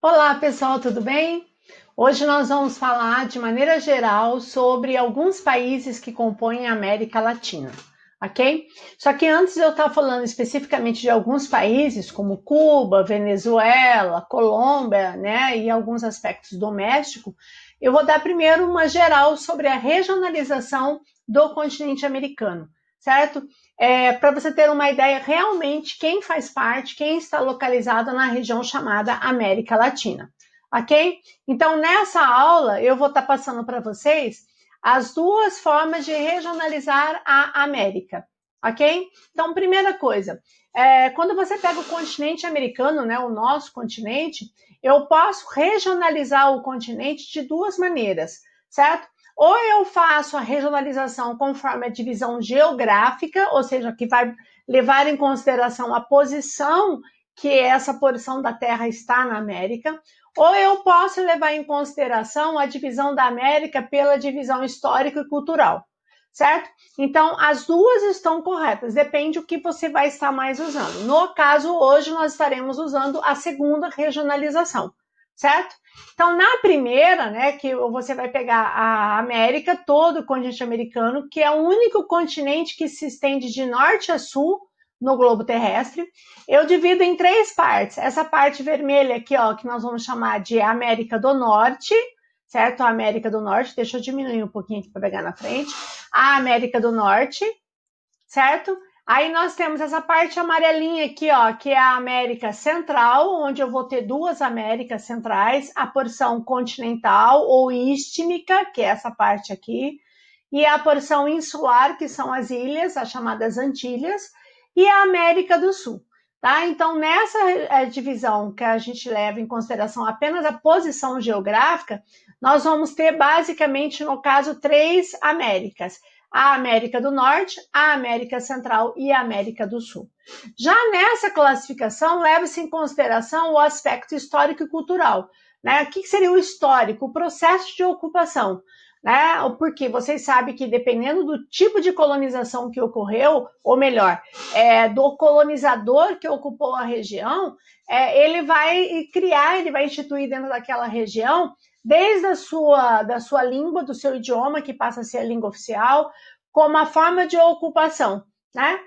Olá, pessoal, tudo bem? Hoje nós vamos falar de maneira geral sobre alguns países que compõem a América Latina, ok? Só que antes de eu estar falando especificamente de alguns países, como Cuba, Venezuela, Colômbia, né, e alguns aspectos domésticos, eu vou dar primeiro uma geral sobre a regionalização do continente americano, certo? Para você ter uma ideia realmente quem faz parte, quem está localizado na região chamada América Latina, ok? Então, nessa aula, eu vou estar passando para vocês as duas formas de regionalizar a América, ok? Então, primeira coisa, quando você pega o continente americano, né, o nosso continente, eu posso regionalizar o continente de duas maneiras, certo? Ou eu faço a regionalização conforme a divisão geográfica, ou seja, que vai levar em consideração a posição que essa porção da Terra está na América, ou eu posso levar em consideração a divisão da América pela divisão histórica e cultural, certo? Então, as duas estão corretas, depende do que você vai estar mais usando. No caso, hoje nós estaremos usando a segunda regionalização, certo? Então, na primeira, né, que você vai pegar a América, todo o continente americano, que é o único continente que se estende de norte a sul no globo terrestre, eu divido em três partes. Essa parte vermelha aqui, ó, que nós vamos chamar de América do Norte, certo? A América do Norte, deixa eu diminuir um pouquinho aqui para pegar na frente. A América do Norte, certo? Aí nós temos essa parte amarelinha aqui, ó, que é a América Central, onde eu vou ter duas Américas Centrais, a porção continental ou istmica, que é essa parte aqui, e a porção insular, que são as ilhas, as chamadas Antilhas, e a América do Sul. Tá? Então, nessa divisão que a gente leva em consideração apenas a posição geográfica, nós vamos ter basicamente, no caso, três Américas: a América do Norte, a América Central e a América do Sul. Já nessa classificação, leva-se em consideração o aspecto histórico e cultural. Né? O que seria o histórico? O processo de ocupação. Né? Porque vocês sabem que dependendo do tipo de colonização que ocorreu, ou melhor, do colonizador que ocupou a região, ele vai criar, ele vai instituir dentro daquela região, desde da sua língua, do seu idioma, que passa a ser a língua oficial, como a forma de ocupação, né?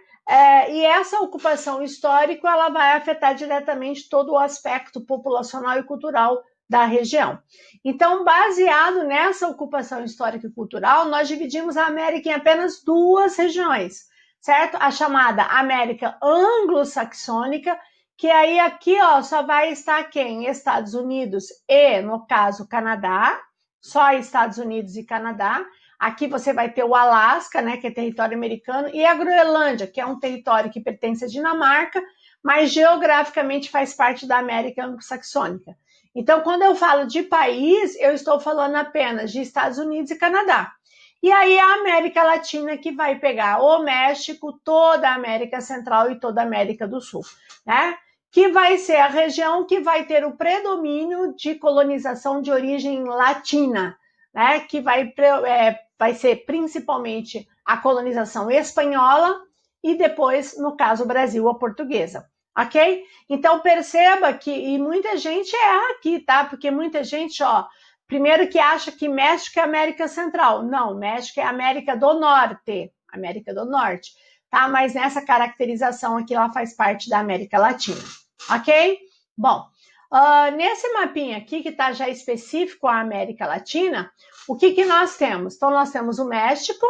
E essa ocupação histórica, ela vai afetar diretamente todo o aspecto populacional e cultural da região. Então, baseado nessa ocupação histórica e cultural, nós dividimos a América em apenas duas regiões, certo? A chamada América Anglo-Saxônica, que aí aqui, ó, só vai estar quem? Estados Unidos e, no caso, Canadá, só Estados Unidos e Canadá. Aqui você vai ter o Alasca, né, que é território americano, e a Groenlândia, que é um território que pertence à Dinamarca, mas geograficamente faz parte da América Anglo-Saxônica. Então, quando eu falo de país, eu estou falando apenas de Estados Unidos e Canadá. E aí a América Latina que vai pegar o México, toda a América Central e toda a América do Sul, né? Que vai ser a região que vai ter o predomínio de colonização de origem latina, né? Que vai ser principalmente a colonização espanhola e depois, no caso, o Brasil, a portuguesa. Ok? Então perceba que, e muita gente erra aqui, tá? Porque muita gente, ó, primeiro que acha que México é América Central. Não, México é América do Norte, América do Norte, tá? Mas nessa caracterização aqui, ela faz parte da América Latina, ok? Bom, nesse mapinha aqui, que está já específico à América Latina, o que nós temos? Então, nós temos o México,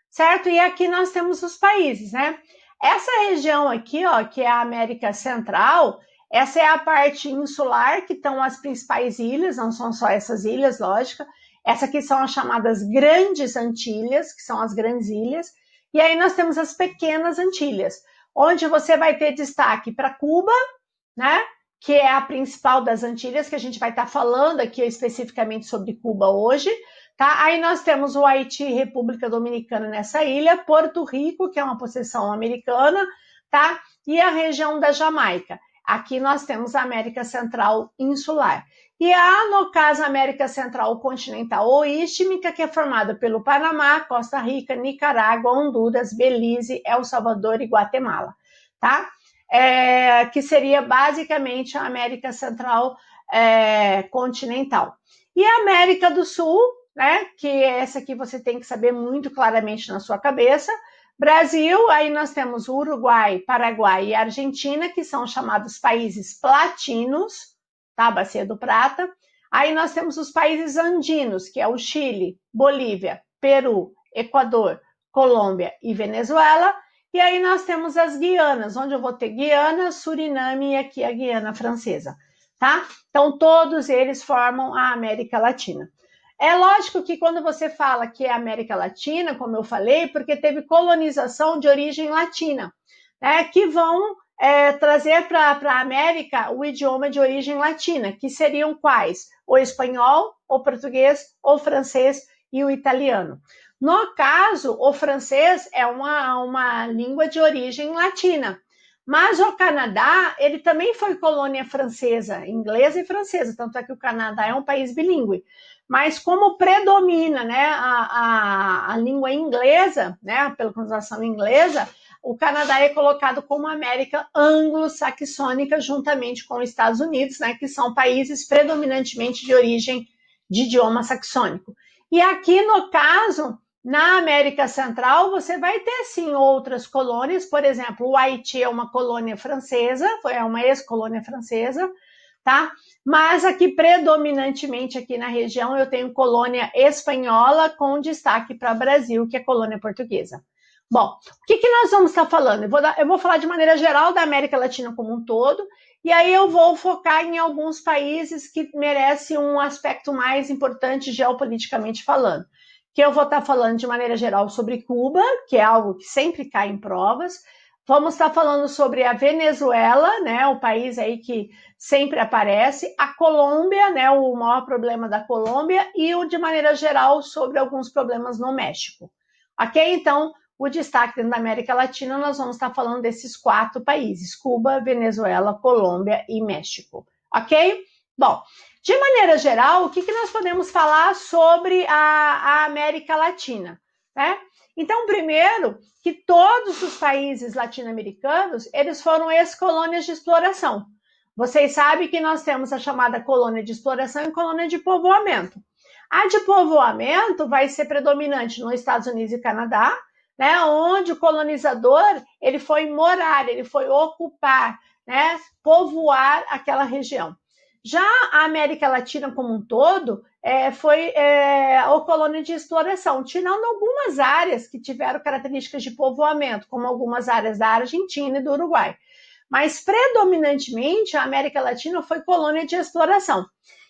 certo? E aqui nós temos os países, né? Essa região aqui, ó, que é a América Central, essa é a parte insular, que estão as principais ilhas, não são só essas ilhas, lógico. Essa aqui são as chamadas Grandes Antilhas, que são as grandes ilhas. E aí nós temos as Pequenas Antilhas, onde você vai ter destaque para Cuba, né? Que é a principal das Antilhas, que a gente vai estar falando aqui especificamente sobre Cuba hoje. Tá? Aí nós temos o Haiti e República Dominicana nessa ilha, Porto Rico, que é uma possessão americana, tá? E a região da Jamaica. Aqui nós temos a América Central insular. E no caso, a América Central continental ou istmica, que é formada pelo Panamá, Costa Rica, Nicarágua, Honduras, Belize, El Salvador e Guatemala, tá? que seria basicamente a América Central continental. E a América do Sul, né, que essa aqui você tem que saber muito claramente na sua cabeça. Brasil, aí nós temos Uruguai, Paraguai e Argentina, que são chamados países platinos, tá? Bacia do Prata. Aí nós temos os países andinos, que é o Chile, Bolívia, Peru, Equador, Colômbia e Venezuela. E aí nós temos as Guianas, onde eu vou ter Guiana, Suriname e aqui a Guiana Francesa, tá? Então todos eles formam a América Latina. É lógico que quando você fala que é América Latina, como eu falei, porque teve colonização de origem latina, né, que vão trazer para a América o idioma de origem latina, que seriam quais? O espanhol, o português, o francês e o italiano. No caso, o francês é uma língua de origem latina, mas o Canadá, ele também foi colônia francesa, inglesa e francesa, tanto é que o Canadá é um país bilíngue. Mas como predomina, né, a língua inglesa, né, pela colonização inglesa, o Canadá é colocado como América anglo-saxônica, juntamente com os Estados Unidos, né, que são países predominantemente de origem de idioma saxônico. E aqui, no caso, na América Central, você vai ter, sim, outras colônias. Por exemplo, o Haiti é uma colônia francesa, é uma ex-colônia francesa, tá? Mas aqui, predominantemente aqui na região, eu tenho colônia espanhola com destaque para o Brasil, que é colônia portuguesa. Bom, o que nós vamos estar falando? Eu vou falar de maneira geral da América Latina como um todo, e aí eu vou focar em alguns países que merecem um aspecto mais importante geopoliticamente falando. Que eu vou estar falando de maneira geral sobre Cuba, que é algo que sempre cai em provas. Vamos estar falando sobre a Venezuela, né, o país aí que sempre aparece, a Colômbia, né, o maior problema da Colômbia, e o de maneira geral sobre alguns problemas no México. Ok? Então, o destaque dentro da América Latina, nós vamos estar falando desses 4 países, Cuba, Venezuela, Colômbia e México. Ok? Bom, de maneira geral, o que nós podemos falar sobre a América Latina, né? Então, primeiro, que todos os países latino-americanos, eles foram ex-colônias de exploração. Vocês sabem que nós temos a chamada colônia de exploração e colônia de povoamento. A de povoamento vai ser predominante nos Estados Unidos e Canadá, né, onde o colonizador ele foi morar, ele foi ocupar, né, povoar aquela região. Já a América Latina como um todo foi a colônia de exploração, tirando algumas áreas que tiveram características de povoamento, como algumas áreas da Argentina e do Uruguai. Mas, predominantemente, a América Latina foi colônia de exploração.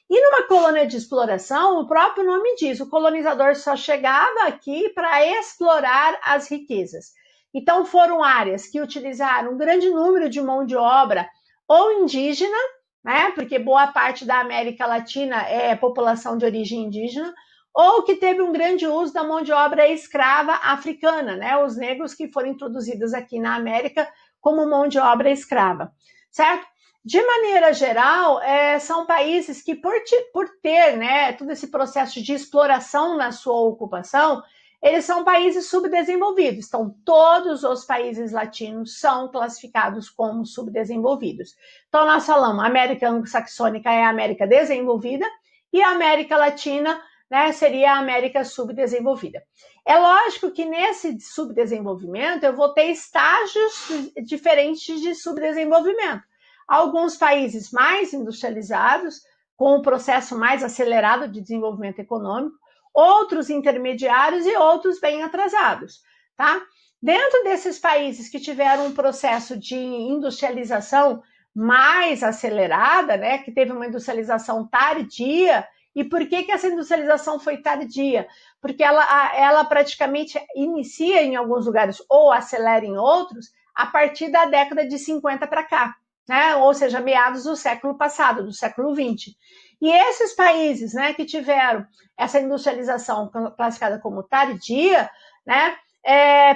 E numa colônia de exploração, o próprio nome diz, o colonizador só chegava aqui para explorar as riquezas. Então, foram áreas que utilizaram um grande número de mão de obra ou indígena, né, porque boa parte da América Latina é população de origem indígena, ou que teve um grande uso da mão de obra escrava africana, né, os negros que foram introduzidos aqui na América como mão de obra escrava, certo? De maneira geral, são países que, por ter, né, todo esse processo de exploração na sua ocupação, eles são países subdesenvolvidos. Então, todos os países latinos são classificados como subdesenvolvidos. Então, nós falamos, a América anglo-saxônica é a América desenvolvida e a América Latina, né, seria a América subdesenvolvida. É lógico que nesse subdesenvolvimento eu vou ter estágios diferentes de subdesenvolvimento. Alguns países mais industrializados, com um processo mais acelerado de desenvolvimento econômico, outros intermediários e outros bem atrasados, tá? Dentro desses países que tiveram um processo de industrialização mais acelerada, né, que teve uma industrialização tardia, e por que essa industrialização foi tardia? Porque ela praticamente inicia em alguns lugares ou acelera em outros a partir da década de 50 para cá, né? Ou seja, meados do século passado, do século 20. E esses países, né, que tiveram essa industrialização classificada como tardia, né,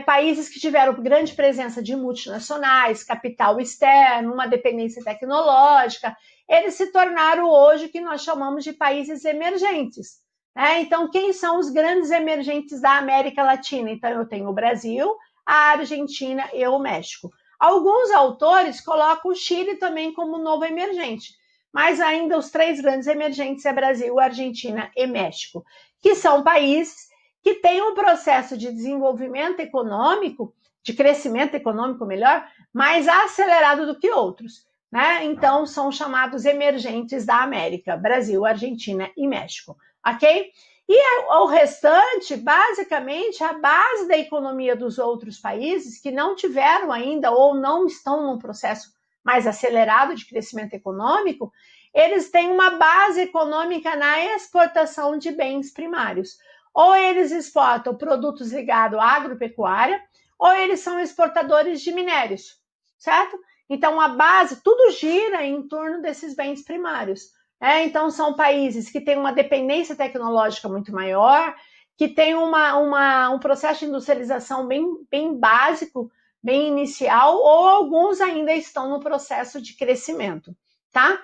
países que tiveram grande presença de multinacionais, capital externo, uma dependência tecnológica, eles se tornaram hoje o que nós chamamos de países emergentes. Né? Então, quem são os grandes emergentes da América Latina? Então, eu tenho o Brasil, a Argentina e o México. Alguns autores colocam o Chile também como novo emergente, mas ainda os 3 grandes emergentes é Brasil, Argentina e México, que são países que têm um processo de desenvolvimento econômico, de crescimento econômico melhor, mais acelerado do que outros, né? Então são chamados emergentes da América, Brasil, Argentina e México, ok? E o restante, basicamente, a base da economia dos outros países que não tiveram ainda ou não estão num processo mais acelerado de crescimento econômico, eles têm uma base econômica na exportação de bens primários. Ou eles exportam produtos ligados à agropecuária, ou eles são exportadores de minérios, certo? Então, a base, tudo gira em torno desses bens primários. Então, são países que têm uma dependência tecnológica muito maior, que têm um processo de industrialização bem básico, bem inicial, ou alguns ainda estão no processo de crescimento, tá?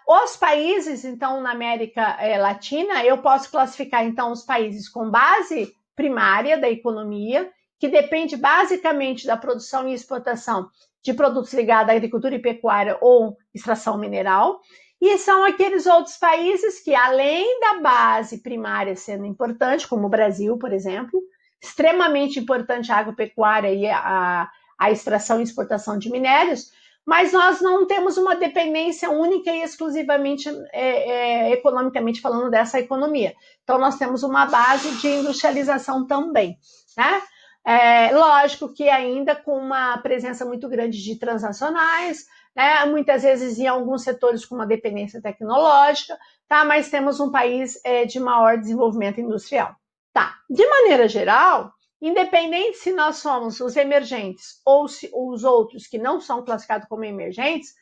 Os países, então, na América Latina, eu posso classificar, então, os países com base primária da economia, que depende basicamente da produção e exportação de produtos ligados à agricultura e pecuária ou extração mineral, e são aqueles outros países que, além da base primária sendo importante, como o Brasil, por exemplo, extremamente importante a agropecuária e a extração e exportação de minérios, mas nós não temos uma dependência única e exclusivamente economicamente falando dessa economia. Então, nós temos uma base de industrialização também, né? Lógico que ainda com uma presença muito grande de transnacionais, né? Muitas vezes em alguns setores com uma dependência tecnológica, tá? Mas temos um país de maior desenvolvimento industrial. Tá. De maneira geral, independente se nós somos os emergentes ou se os outros que não são classificados como emergentes,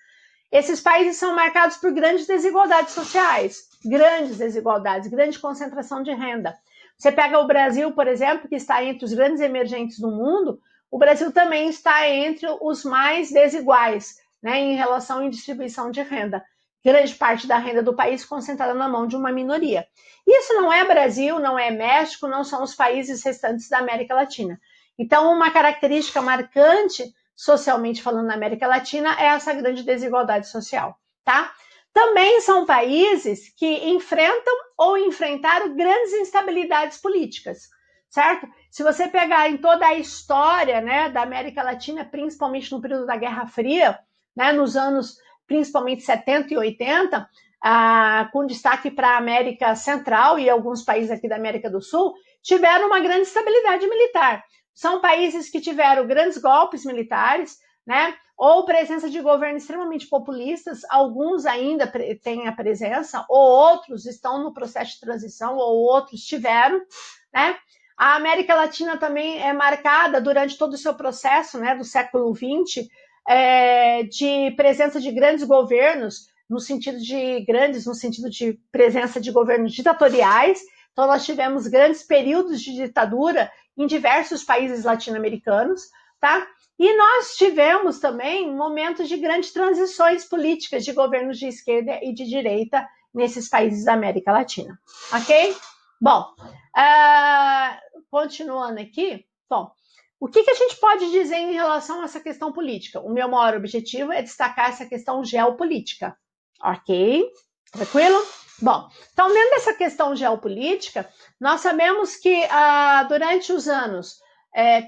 esses países são marcados por grandes desigualdades sociais, grandes desigualdades, grande concentração de renda. Você pega o Brasil, por exemplo, que está entre os grandes emergentes do mundo, o Brasil também está entre os mais desiguais, né, em relação à distribuição de renda. Grande parte da renda do país concentrada na mão de uma minoria. Isso não é Brasil, não é México, não são os países restantes da América Latina. Então, uma característica marcante, socialmente falando, na América Latina, é essa grande desigualdade social, tá? Também são países que enfrentam ou enfrentaram grandes instabilidades políticas, certo? Se você pegar em toda a história, né, da América Latina, principalmente no período da Guerra Fria, né, nos anos principalmente 70 e 80, com destaque para a América Central e alguns países aqui da América do Sul, tiveram uma grande estabilidade militar. São países que tiveram grandes golpes militares, né, ou presença de governos extremamente populistas, alguns ainda têm a presença, ou outros estão no processo de transição, ou outros tiveram, né? A América Latina também é marcada durante todo o seu processo, né, do século XX, de presença de grandes governos, no sentido de presença de governos ditatoriais. Então, nós tivemos grandes períodos de ditadura em diversos países latino-americanos, tá? E nós tivemos também momentos de grandes transições políticas de governos de esquerda e de direita nesses países da América Latina, ok? Bom, continuando aqui, bom, o que a gente pode dizer em relação a essa questão política? O meu maior objetivo é destacar essa questão geopolítica, ok? Tranquilo? Bom, então dentro dessa questão geopolítica, nós sabemos que durante os anos,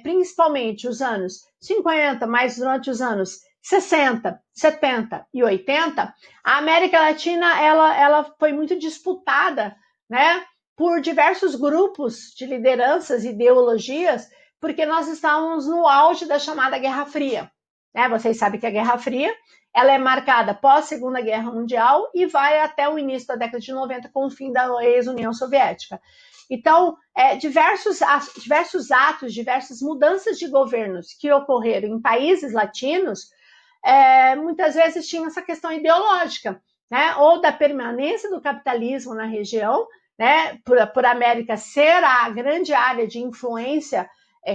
principalmente os anos 50, mas durante os anos 60, 70 e 80, a América Latina ela foi muito disputada, né, por diversos grupos de lideranças e ideologias, porque nós estávamos no auge da chamada Guerra Fria. Né? Vocês sabem que a Guerra Fria ela é marcada pós Segunda Guerra Mundial e vai até o início da década de 90 com o fim da ex-União Soviética. Então, diversos atos, diversas mudanças de governos que ocorreram em países latinos, muitas vezes tinham essa questão ideológica, né? Ou da permanência do capitalismo na região, né? Por América ser a grande área de influência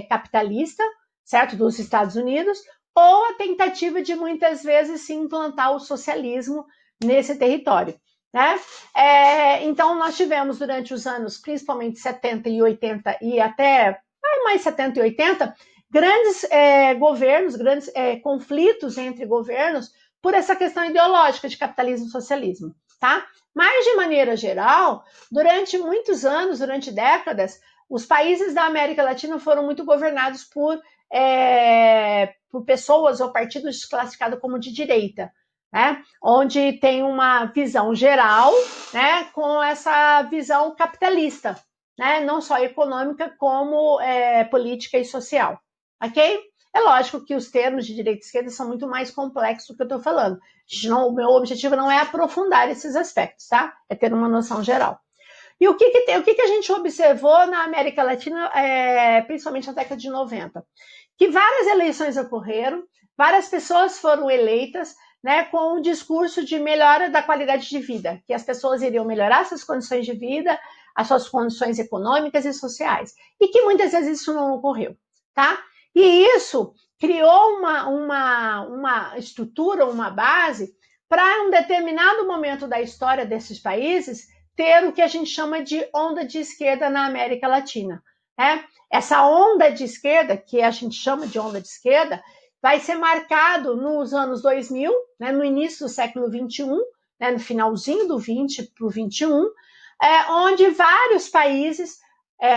capitalista, certo, dos Estados Unidos, ou a tentativa de muitas vezes se implantar o socialismo nesse território, né? Então nós tivemos durante os anos, principalmente 70 e 80 e até mais 70 e 80, grandes governos, grandes conflitos entre governos por essa questão ideológica de capitalismo e socialismo, tá? Mas, de maneira geral, durante muitos anos, durante décadas, os países da América Latina foram muito governados por pessoas ou partidos classificados como de direita, né? Onde tem uma visão geral, né, com essa visão capitalista, né? Não só econômica, como política e social, ok? É lógico que os termos de direita e esquerda são muito mais complexos do que eu estou falando. O meu objetivo não é aprofundar esses aspectos, tá? É ter uma noção geral. E o que a gente observou na América Latina, principalmente na década de 90? Que várias eleições ocorreram, várias pessoas foram eleitas, né, com um discurso de melhora da qualidade de vida, que as pessoas iriam melhorar suas condições de vida, as suas condições econômicas e sociais, e que muitas vezes isso não ocorreu, tá? E isso criou uma estrutura, uma base, para um determinado momento da história desses países ter o que a gente chama de onda de esquerda na América Latina, né? Essa onda de esquerda, que a gente chama de onda de esquerda, vai ser marcado nos anos 2000, né, no início do século 21, né, no finalzinho do 20 para o 21, onde vários países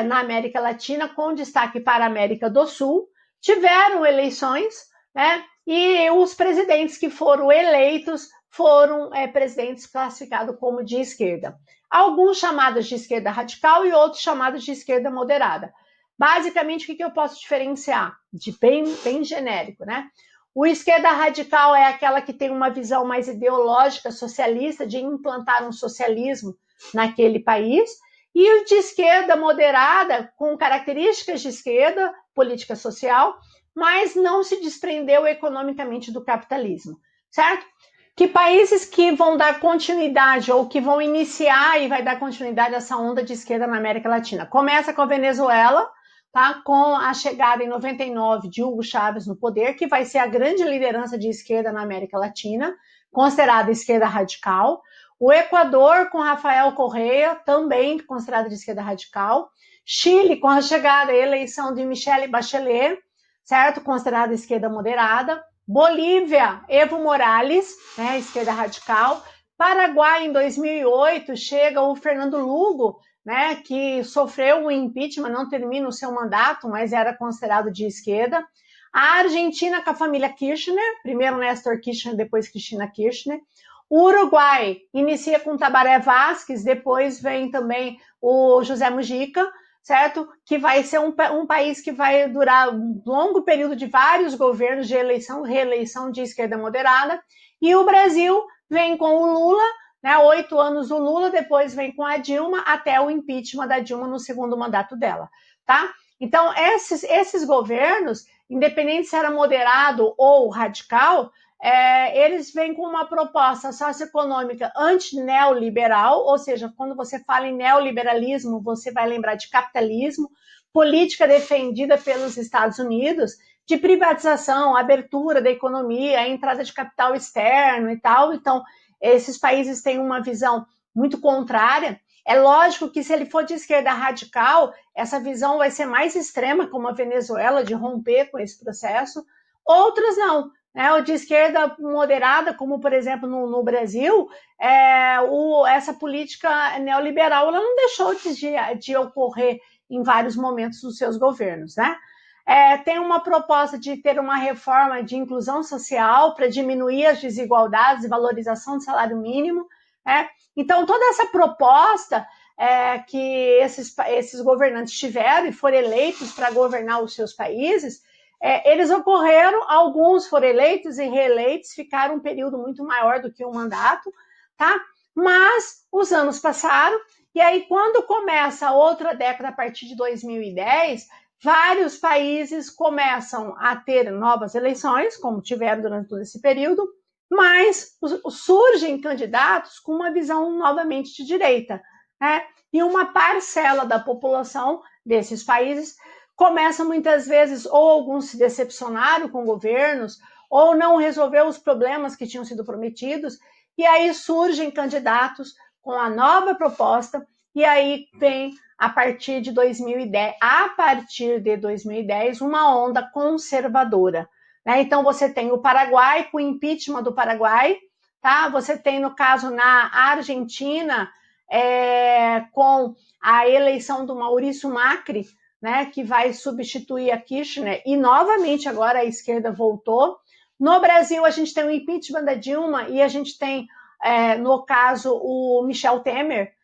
na América Latina, com destaque para a América do Sul, tiveram eleições, né, e os presidentes que foram eleitos foram presidentes classificados como de esquerda. Alguns chamados de esquerda radical e outros chamados de esquerda moderada. Basicamente, o que eu posso diferenciar? De bem genérico, né? O esquerda radical é aquela que tem uma visão mais ideológica, socialista, de implantar um socialismo naquele país, e o de esquerda moderada, com características de esquerda, política social, mas não se desprendeu economicamente do capitalismo, certo? Que países que vão dar continuidade ou que vão iniciar e vai dar continuidade a essa onda de esquerda na América Latina? Começa com a Venezuela, tá? Com a chegada em 99 de Hugo Chávez no poder, que vai ser a grande liderança de esquerda na América Latina, considerada esquerda radical. O Equador, com Rafael Correa, também considerado de esquerda radical. Chile, com a chegada e eleição de Michelle Bachelet, certo? Considerada esquerda moderada. Bolívia, Evo Morales, né, esquerda radical. Paraguai, em 2008, chega o Fernando Lugo, né, que sofreu um impeachment, não termina o seu mandato, mas era considerado de esquerda. A Argentina, com a família Kirchner, primeiro Néstor Kirchner, depois Cristina Kirchner. O Uruguai inicia com Tabaré Vázquez, depois vem também o José Mujica, certo? Que vai ser um país que vai durar um longo período de vários governos de eleição, reeleição de esquerda moderada. E o Brasil vem com o Lula, né, 8 anos do Lula, depois vem com a Dilma, até o impeachment da Dilma no segundo mandato dela, tá? Então, esses governos, independente se era moderado ou radical, eles vêm com uma proposta socioeconômica anti-neoliberal, ou seja, quando você fala em neoliberalismo, você vai lembrar de capitalismo, política defendida pelos Estados Unidos, de privatização, abertura da economia, entrada de capital externo e tal. Então, esses países têm uma visão muito contrária. É lógico que se ele for de esquerda radical, essa visão vai ser mais extrema, como a Venezuela, de romper com esse processo. Outras não, né? O de esquerda moderada, como por exemplo no Brasil, essa política neoliberal ela não deixou de ocorrer em vários momentos dos seus governos, né? Tem uma proposta de ter uma reforma de inclusão social para diminuir as desigualdades e valorização do salário mínimo, né? Então, toda essa proposta que esses governantes tiveram e foram eleitos para governar os seus países, eles ocorreram, alguns foram eleitos e reeleitos, ficaram um período muito maior do que um mandato, tá? Mas os anos passaram, e aí quando começa a outra década, a partir de 2010, vários países começam a ter novas eleições, como tiveram durante todo esse período, mas surgem candidatos com uma visão novamente de direita, né? E uma parcela da população desses países começa muitas vezes, ou alguns se decepcionaram com governos, ou não resolveu os problemas que tinham sido prometidos, e aí surgem candidatos com a nova proposta e aí vem a partir de 2010, uma onda conservadora, né? Então você tem o Paraguai com o impeachment do Paraguai, tá? Você tem, no caso, na Argentina, com a eleição do Maurício Macri, né, que vai substituir a Kirchner, e novamente agora a esquerda voltou. No Brasil, a gente tem o impeachment da Dilma e a gente tem, no caso, o Michel Temer,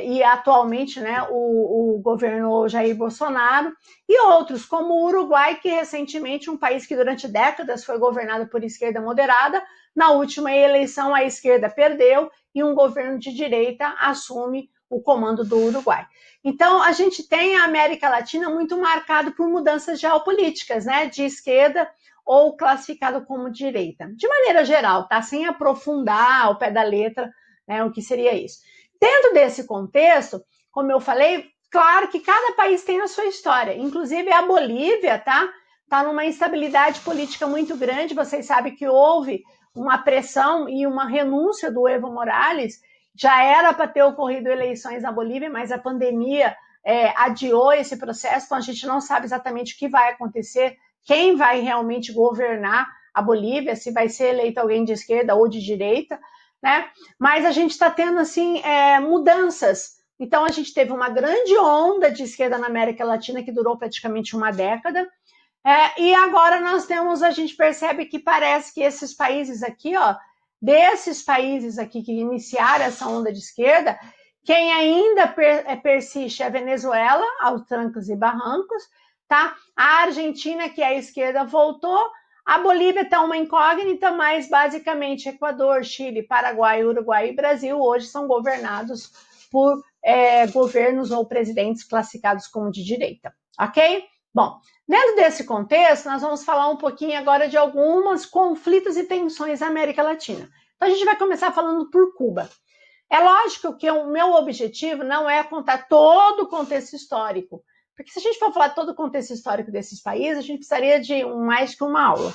e atualmente, né, o governo Jair Bolsonaro, e outros, como o Uruguai, que recentemente, um país que durante décadas foi governado por esquerda moderada, na última eleição a esquerda perdeu e um governo de direita assume o comando do Uruguai. Então, a gente tem a América Latina muito marcado por mudanças geopolíticas, né, de esquerda ou classificado como direita. De maneira geral, tá? Sem aprofundar ao pé da letra, né, o que seria isso. Dentro desse contexto, como eu falei, claro que cada país tem a sua história. Inclusive a Bolívia, tá? Tá numa instabilidade política muito grande. Vocês sabem que houve uma pressão e uma renúncia do Evo Morales. Já era para ter ocorrido eleições na Bolívia, mas a pandemia adiou esse processo, então a gente não sabe exatamente o que vai acontecer, quem vai realmente governar a Bolívia, se vai ser eleito alguém de esquerda ou de direita, né? Mas a gente está tendo, assim, mudanças. Então a gente teve uma grande onda de esquerda na América Latina que durou praticamente uma década, e agora a gente percebe que parece que esses países aqui, ó, desses países aqui que iniciaram essa onda de esquerda, quem ainda persiste é a Venezuela, aos trancos e barrancos, tá? A Argentina, que é a esquerda, voltou. A Bolívia está uma incógnita, mas basicamente Equador, Chile, Paraguai, Uruguai e Brasil hoje são governados por governos ou presidentes classificados como de direita, ok? Bom, dentro desse contexto, nós vamos falar um pouquinho agora de alguns conflitos e tensões na América Latina. Então, a gente vai começar falando por Cuba. É lógico que o meu objetivo não é contar todo o contexto histórico, porque se a gente for falar todo o contexto histórico desses países, a gente precisaria de mais que uma aula,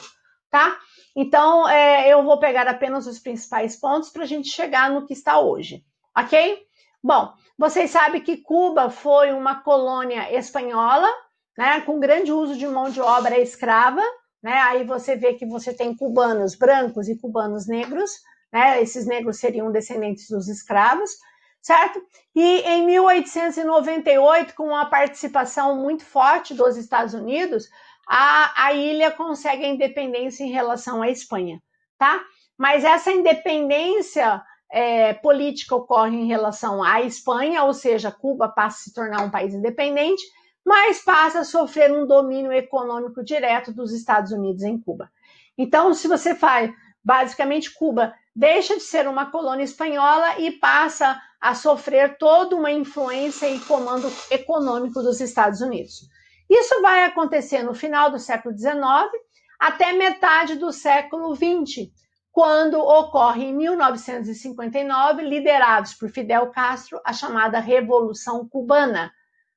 tá? Então, eu vou pegar apenas os principais pontos para a gente chegar no que está hoje, ok? Bom, vocês sabem que Cuba foi uma colônia espanhola, né, com grande uso de mão de obra escrava, né? Aí você vê que você tem cubanos brancos e cubanos negros, né? Esses negros seriam descendentes dos escravos, certo? E em 1898, com a participação muito forte dos Estados Unidos, a ilha consegue a independência em relação à Espanha, tá? Mas essa independência política ocorre em relação à Espanha, ou seja, Cuba passa a se tornar um país independente, mas passa a sofrer um domínio econômico direto dos Estados Unidos em Cuba. Então, se você faz, basicamente, Cuba deixa de ser uma colônia espanhola e passa a sofrer toda uma influência e comando econômico dos Estados Unidos. Isso vai acontecer no final do século XIX até metade do século XX, quando ocorre em 1959, liderados por Fidel Castro, a chamada Revolução Cubana,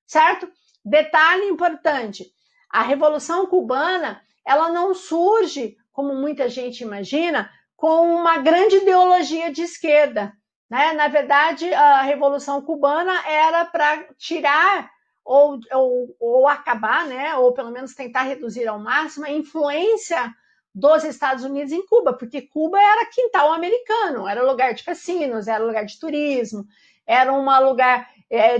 certo? Detalhe importante, a Revolução Cubana, ela não surge, como muita gente imagina, com uma grande ideologia de esquerda, né? Na verdade, a Revolução Cubana era para tirar ou acabar, né? Ou pelo menos tentar reduzir ao máximo a influência dos Estados Unidos em Cuba, porque Cuba era quintal americano, era lugar de cassinos, era lugar de turismo, era um lugar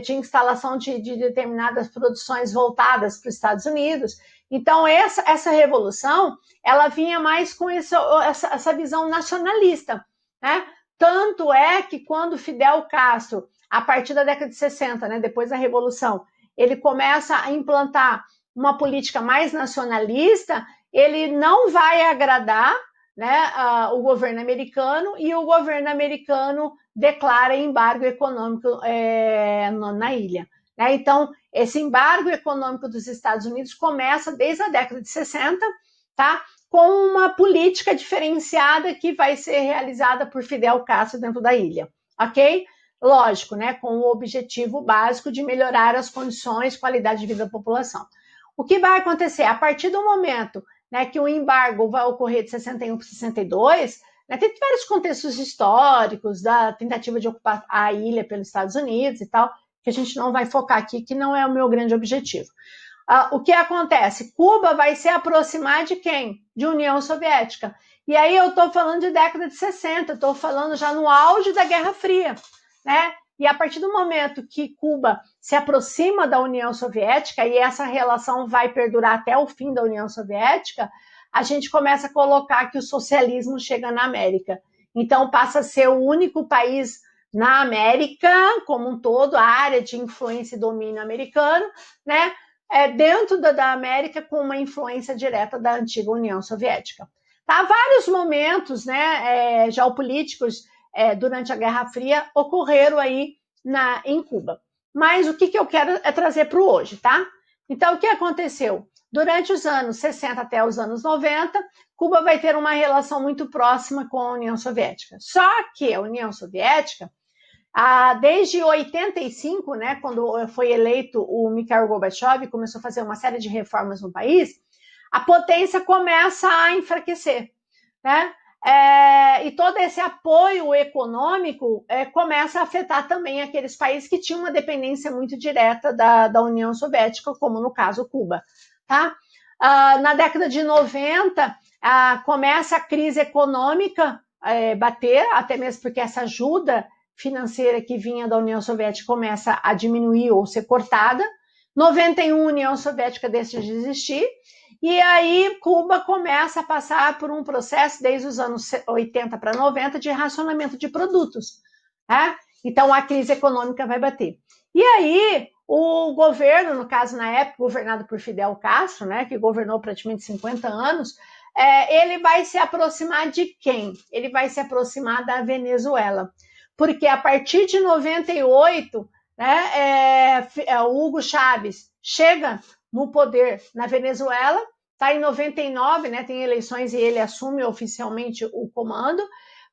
de instalação de determinadas produções voltadas para os Estados Unidos. Então, essa revolução, ela vinha mais com essa visão nacionalista, né? Tanto é que quando Fidel Castro, a partir da década de 60, né, depois da Revolução, ele começa a implantar uma política mais nacionalista, ele não vai agradar, né, o governo americano, e o governo americano declara embargo econômico na ilha. Né? Então, esse embargo econômico dos Estados Unidos começa desde a década de 60, tá? Com uma política diferenciada que vai ser realizada por Fidel Castro dentro da ilha, ok? Lógico, né? Com o objetivo básico de melhorar as condições, qualidade de vida da população. O que vai acontecer? A partir do momento, né, que o embargo vai ocorrer de 61 para 62, né, tem vários contextos históricos da tentativa de ocupar a ilha pelos Estados Unidos e tal, que a gente não vai focar aqui, que não é o meu grande objetivo. O que acontece? Cuba vai se aproximar de quem? De União Soviética. E aí eu estou falando de década de 60, estou falando já no auge da Guerra Fria, né? E a partir do momento que Cuba se aproxima da União Soviética, e essa relação vai perdurar até o fim da União Soviética, a gente começa a colocar que o socialismo chega na América. Então passa a ser o único país na América, como um todo, a área de influência e domínio americano, né? Dentro da América, com uma influência direta da antiga União Soviética. Tá? Vários momentos, né, geopolíticos durante a Guerra Fria ocorreram aí em Cuba. Mas o que eu quero é trazer para o hoje, tá? Então, o que aconteceu? Durante os anos 60 até os anos 90, Cuba vai ter uma relação muito próxima com a União Soviética. Só que a União Soviética, desde 85, né, quando foi eleito o Mikhail Gorbachev e começou a fazer uma série de reformas no país, a potência começa a enfraquecer, né? E todo esse apoio econômico começa a afetar também aqueles países que tinham uma dependência muito direta da União Soviética, como no caso Cuba, tá? Na década de 90, começa a crise econômica bater, até mesmo porque essa ajuda financeira que vinha da União Soviética começa a diminuir ou ser cortada. 91, a União Soviética deixa de existir, e aí Cuba começa a passar por um processo desde os anos 80 para 90 de racionamento de produtos, né? Então a crise econômica vai bater. E aí o governo, no caso na época governado por Fidel Castro, né, que governou praticamente 50 anos, ele vai se aproximar de quem? Ele vai se aproximar da Venezuela, porque a partir de 98, né, o Hugo Chávez chega no poder na Venezuela, está em 99, né, tem eleições e ele assume oficialmente o comando,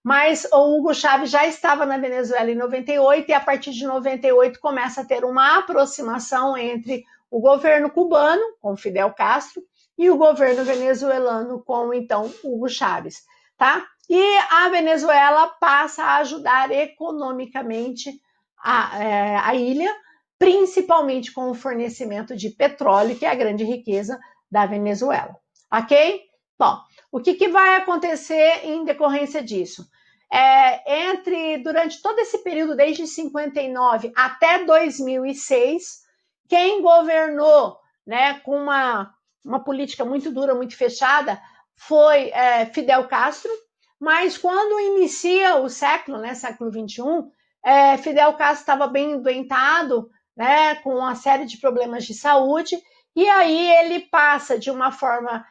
mas o Hugo Chávez já estava na Venezuela em 98 e a partir de 98 começa a ter uma aproximação entre o governo cubano, com Fidel Castro, e o governo venezuelano com, então, Hugo Chávez, tá? E a Venezuela passa a ajudar economicamente a ilha, principalmente com o fornecimento de petróleo, que é a grande riqueza da Venezuela, ok? Bom, o que vai acontecer em decorrência disso? Durante todo esse período, desde 59 até 2006, quem governou, né, com uma política muito dura, muito fechada, foi Fidel Castro, mas quando inicia o século, né, século XXI, Fidel Castro estava bem doentado, né, com uma série de problemas de saúde, e aí ele passa de uma forma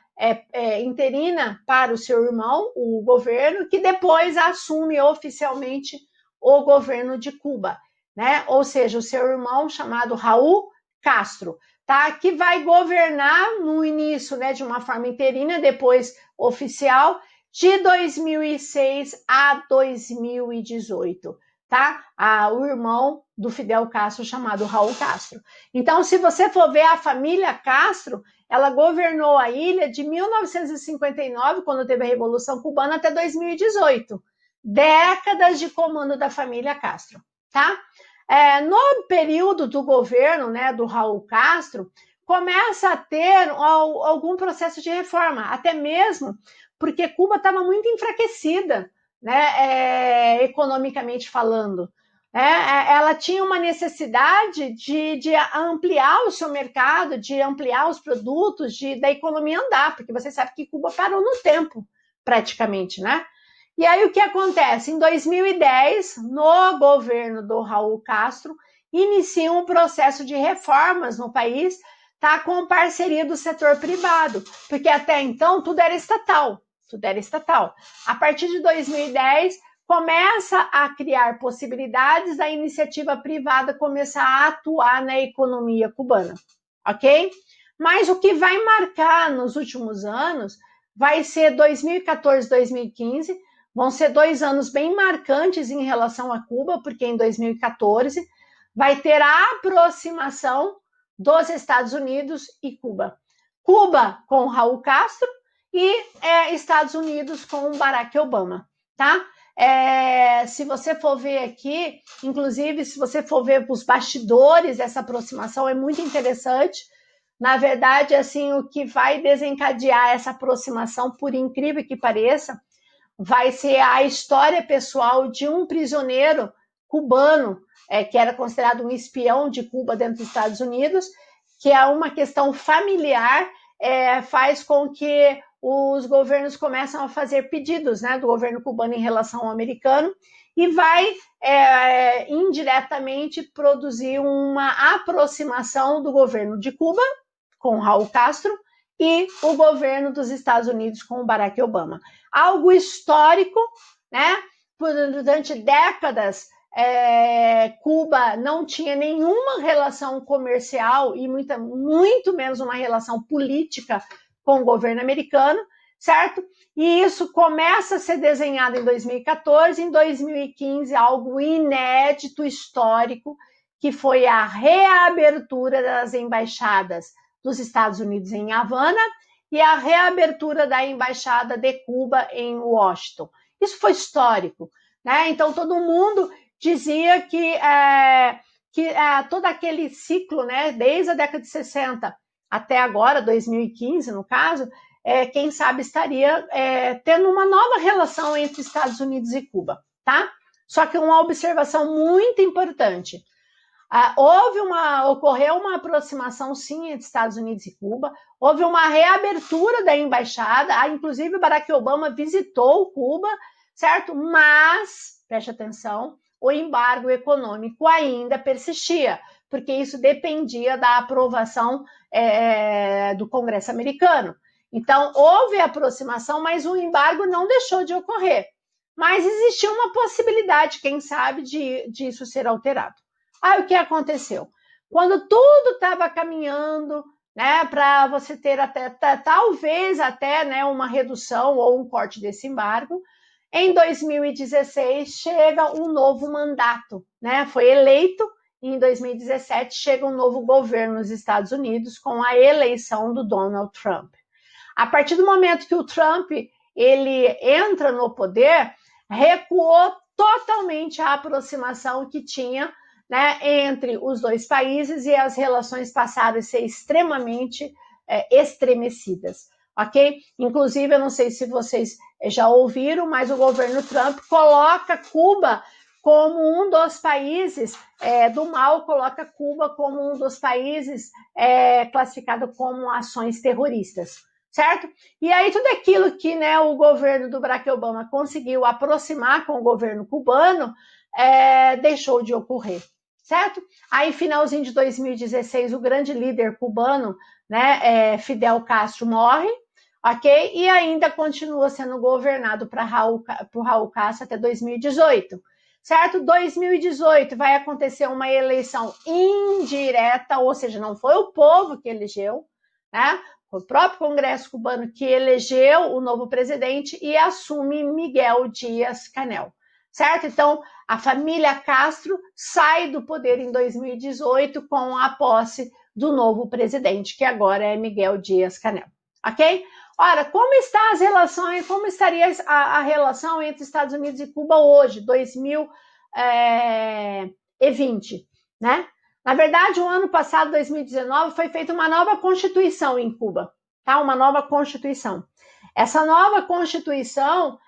interina para o seu irmão, o governo, que depois assume oficialmente o governo de Cuba, né? Ou seja, o seu irmão chamado Raul Castro, tá? Que vai governar no início, né, de uma forma interina, depois oficial, de 2006 a 2018. Tá? O irmão do Fidel Castro, chamado Raul Castro. Então, se você for ver a família Castro, ela governou a ilha de 1959, quando teve a Revolução Cubana, até 2018. Décadas de comando da família Castro, tá? No período do governo, né, do Raul Castro, começa a ter algum processo de reforma, até mesmo porque Cuba estava muito enfraquecida, né, economicamente falando. Ela tinha uma necessidade de ampliar o seu mercado, de ampliar os produtos, da economia andar, porque você sabe que Cuba parou no tempo, praticamente, né? E aí o que acontece? Em 2010, no governo do Raul Castro, inicia um processo de reformas no país, tá, com parceria do setor privado, porque até então tudo era estatal. A partir de 2010, começa a criar possibilidades da iniciativa privada começar a atuar na economia cubana, ok? Mas o que vai marcar nos últimos anos vai ser 2014, 2015, vão ser 2 anos bem marcantes em relação a Cuba, porque em 2014 vai ter a aproximação dos Estados Unidos e Cuba. Cuba com Raul Castro, e Estados Unidos com Barack Obama, tá? Se você for ver aqui, inclusive, se você for ver os bastidores dessa aproximação, é muito interessante. Na verdade, assim, o que vai desencadear essa aproximação, por incrível que pareça, vai ser a história pessoal de um prisioneiro cubano, que era considerado um espião de Cuba dentro dos Estados Unidos, que é uma questão familiar, faz com que os governos começam a fazer pedidos, né, do governo cubano em relação ao americano, e vai indiretamente produzir uma aproximação do governo de Cuba com Raul Castro e o governo dos Estados Unidos com o Barack Obama. Algo histórico, né? Durante décadas, Cuba não tinha nenhuma relação comercial e muito menos uma relação política com o governo americano, certo? E isso começa a ser desenhado em 2014, em 2015, algo inédito, histórico, que foi a reabertura das embaixadas dos Estados Unidos em Havana e a reabertura da embaixada de Cuba em Washington. Isso foi histórico, né? Então todo mundo dizia que todo aquele ciclo, né, desde a década de 60 até agora, 2015 no caso, quem sabe estaria tendo uma nova relação entre Estados Unidos e Cuba, tá? Só que uma observação muito importante. Ocorreu uma aproximação, sim, entre Estados Unidos e Cuba, houve uma reabertura da embaixada, inclusive o Barack Obama visitou Cuba, certo? Mas, preste atenção, o embargo econômico ainda persistia, porque isso dependia da aprovação do Congresso americano. Então, houve aproximação, mas o embargo não deixou de ocorrer. Mas existia uma possibilidade, quem sabe, disso ser alterado. Aí o que aconteceu? Quando tudo estava caminhando, né, para você ter talvez até, né, uma redução ou um corte desse embargo, em 2016 chega um novo mandato, né? Foi eleito e em 2017 chega um novo governo nos Estados Unidos com a eleição do Donald Trump. A partir do momento que o Trump ele entra no poder, recuou totalmente a aproximação que tinha, né, entre os dois países, e as relações passaram a ser extremamente estremecidas, ok? Inclusive, eu não sei se vocês já ouviram, mas o governo Trump coloca Cuba como um dos países do mal, coloca Cuba como um dos países classificado como ações terroristas, certo? E aí tudo aquilo que, né, o governo do Barack Obama conseguiu aproximar com o governo cubano deixou de ocorrer, certo? Aí, finalzinho de 2016, o grande líder cubano, né, Fidel Castro, morre, ok? E ainda continua sendo governado por Raul Castro até 2018, certo? 2018 vai acontecer uma eleição indireta, ou seja, não foi o povo que elegeu, né? Foi o próprio Congresso cubano que elegeu o novo presidente e assume Miguel Díaz-Canel, certo? Então, a família Castro sai do poder em 2018 com a posse do novo presidente, que agora é Miguel Díaz-Canel, ok? Ora, como está as relações, como estaria a relação entre Estados Unidos e Cuba hoje, 2020, né? Na verdade, o ano passado, 2019, foi feita uma nova Constituição em Cuba, tá? Uma nova Constituição. Essa nova Constituição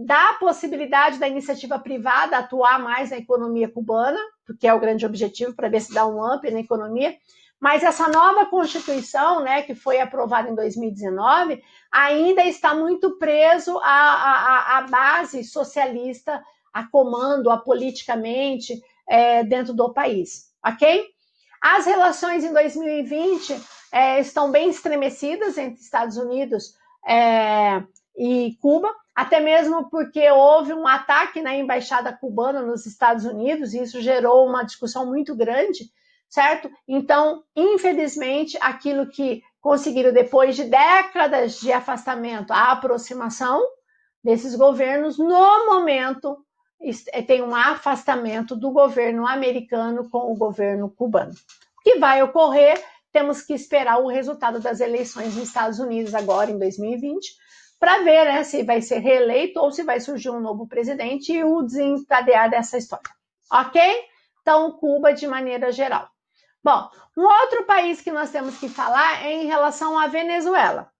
dá a possibilidade da iniciativa privada atuar mais na economia cubana, porque é o grande objetivo, para ver se dá um up na economia, mas essa nova Constituição, né, que foi aprovada em 2019, ainda está muito preso à base socialista, a comando, a politicamente, dentro do país, ok? As relações em 2020 estão bem estremecidas entre Estados Unidos e Cuba, até mesmo porque houve um ataque na embaixada cubana nos Estados Unidos, e isso gerou uma discussão muito grande, certo? Então, infelizmente, aquilo que conseguiram depois de décadas de afastamento, a aproximação desses governos, no momento tem um afastamento do governo americano com o governo cubano. O que vai ocorrer? Temos que esperar o resultado das eleições nos Estados Unidos agora, em 2020, para ver, né, se vai ser reeleito ou se vai surgir um novo presidente e o desencadear dessa história. Ok? Então, Cuba de maneira geral. Bom, um outro país que nós temos que falar é em relação à Venezuela.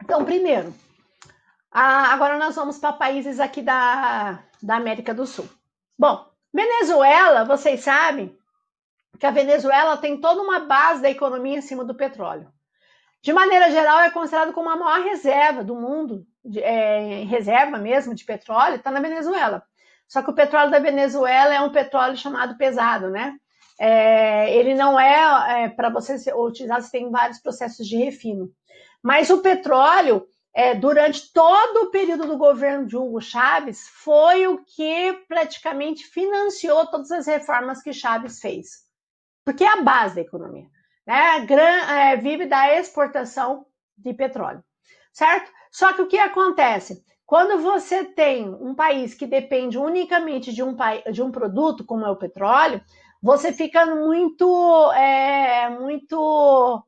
Então, primeiro, agora nós vamos para países aqui da América do Sul. Bom, Venezuela, vocês sabem que a Venezuela tem toda uma base da economia em cima do petróleo. De maneira geral, é considerado como a maior reserva do mundo, reserva mesmo de petróleo, está na Venezuela. Só que o petróleo da Venezuela é um petróleo chamado pesado, né? Ele não para você utilizar, você tem vários processos de refino. Mas o petróleo, durante todo o período do governo de Hugo Chávez, foi o que praticamente financiou todas as reformas que Chávez fez. Porque é a base da economia, né? Vive da exportação de petróleo, certo? Só que o que acontece? Quando você tem um país que depende unicamente de um produto, como é o petróleo, você fica muito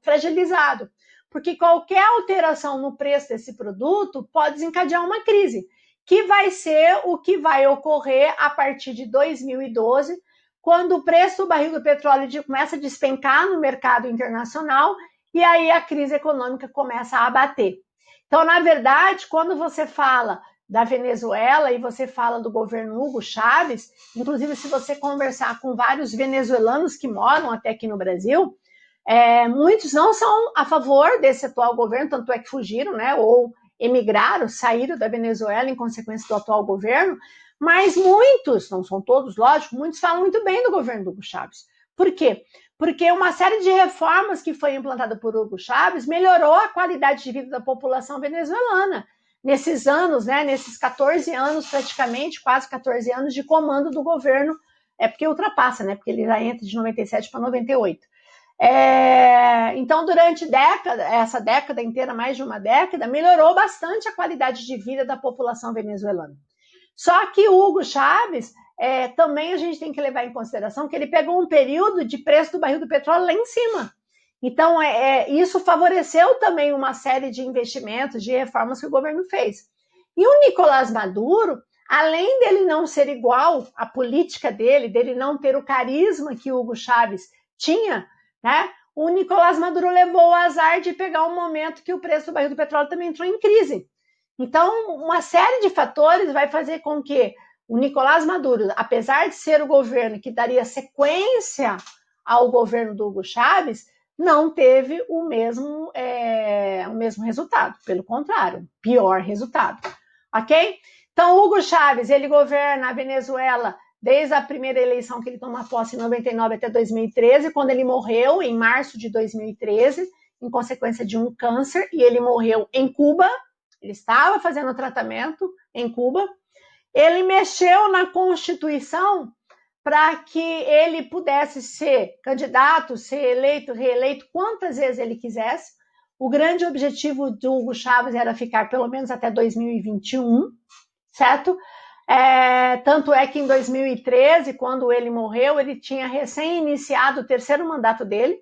fragilizado, porque qualquer alteração no preço desse produto pode desencadear uma crise, que vai ser o que vai ocorrer a partir de 2012, quando o preço do barril do petróleo começa a despencar no mercado internacional e aí a crise econômica começa a abater. Então, na verdade, quando você fala da Venezuela e você fala do governo Hugo Chávez, inclusive se você conversar com vários venezuelanos que moram até aqui no Brasil, muitos não são a favor desse atual governo, tanto é que fugiram, né, ou emigraram, saíram da Venezuela em consequência do atual governo, mas muitos, não são todos, lógico, muitos falam muito bem do governo do Hugo Chávez. Por quê? Porque uma série de reformas que foi implantada por Hugo Chávez melhorou a qualidade de vida da população venezuelana. Nesses anos, né, nesses 14 anos praticamente, quase 14 anos de comando do governo, porque ultrapassa, né, porque ele já entra de 97 para 98. Então, durante essa década inteira, mais de uma década, melhorou bastante a qualidade de vida da população venezuelana. Só que o Hugo Chávez, também a gente tem que levar em consideração que ele pegou um período de preço do barril do petróleo lá em cima. Então, isso favoreceu também uma série de investimentos, de reformas que o governo fez. E o Nicolás Maduro, além dele não ser igual à política dele não ter o carisma que o Hugo Chávez tinha, né? O Nicolás Maduro levou o azar de pegar um momento que o preço do barril do petróleo também entrou em crise. Então, uma série de fatores vai fazer com que o Nicolás Maduro, apesar de ser o governo que daria sequência ao governo do Hugo Chávez, não teve o mesmo resultado. Pelo contrário, pior resultado. Ok? Então, Hugo Chávez, ele governa a Venezuela desde a primeira eleição que ele tomou posse em 99 até 2013, quando ele morreu em março de 2013, em consequência de um câncer, e ele morreu em Cuba. Ele estava fazendo tratamento em Cuba. Ele mexeu na Constituição para que ele pudesse ser candidato, ser eleito, reeleito, quantas vezes ele quisesse. O grande objetivo do Hugo Chávez era ficar pelo menos até 2021, certo? Tanto é que em 2013, quando ele morreu, ele tinha recém-iniciado o terceiro mandato dele,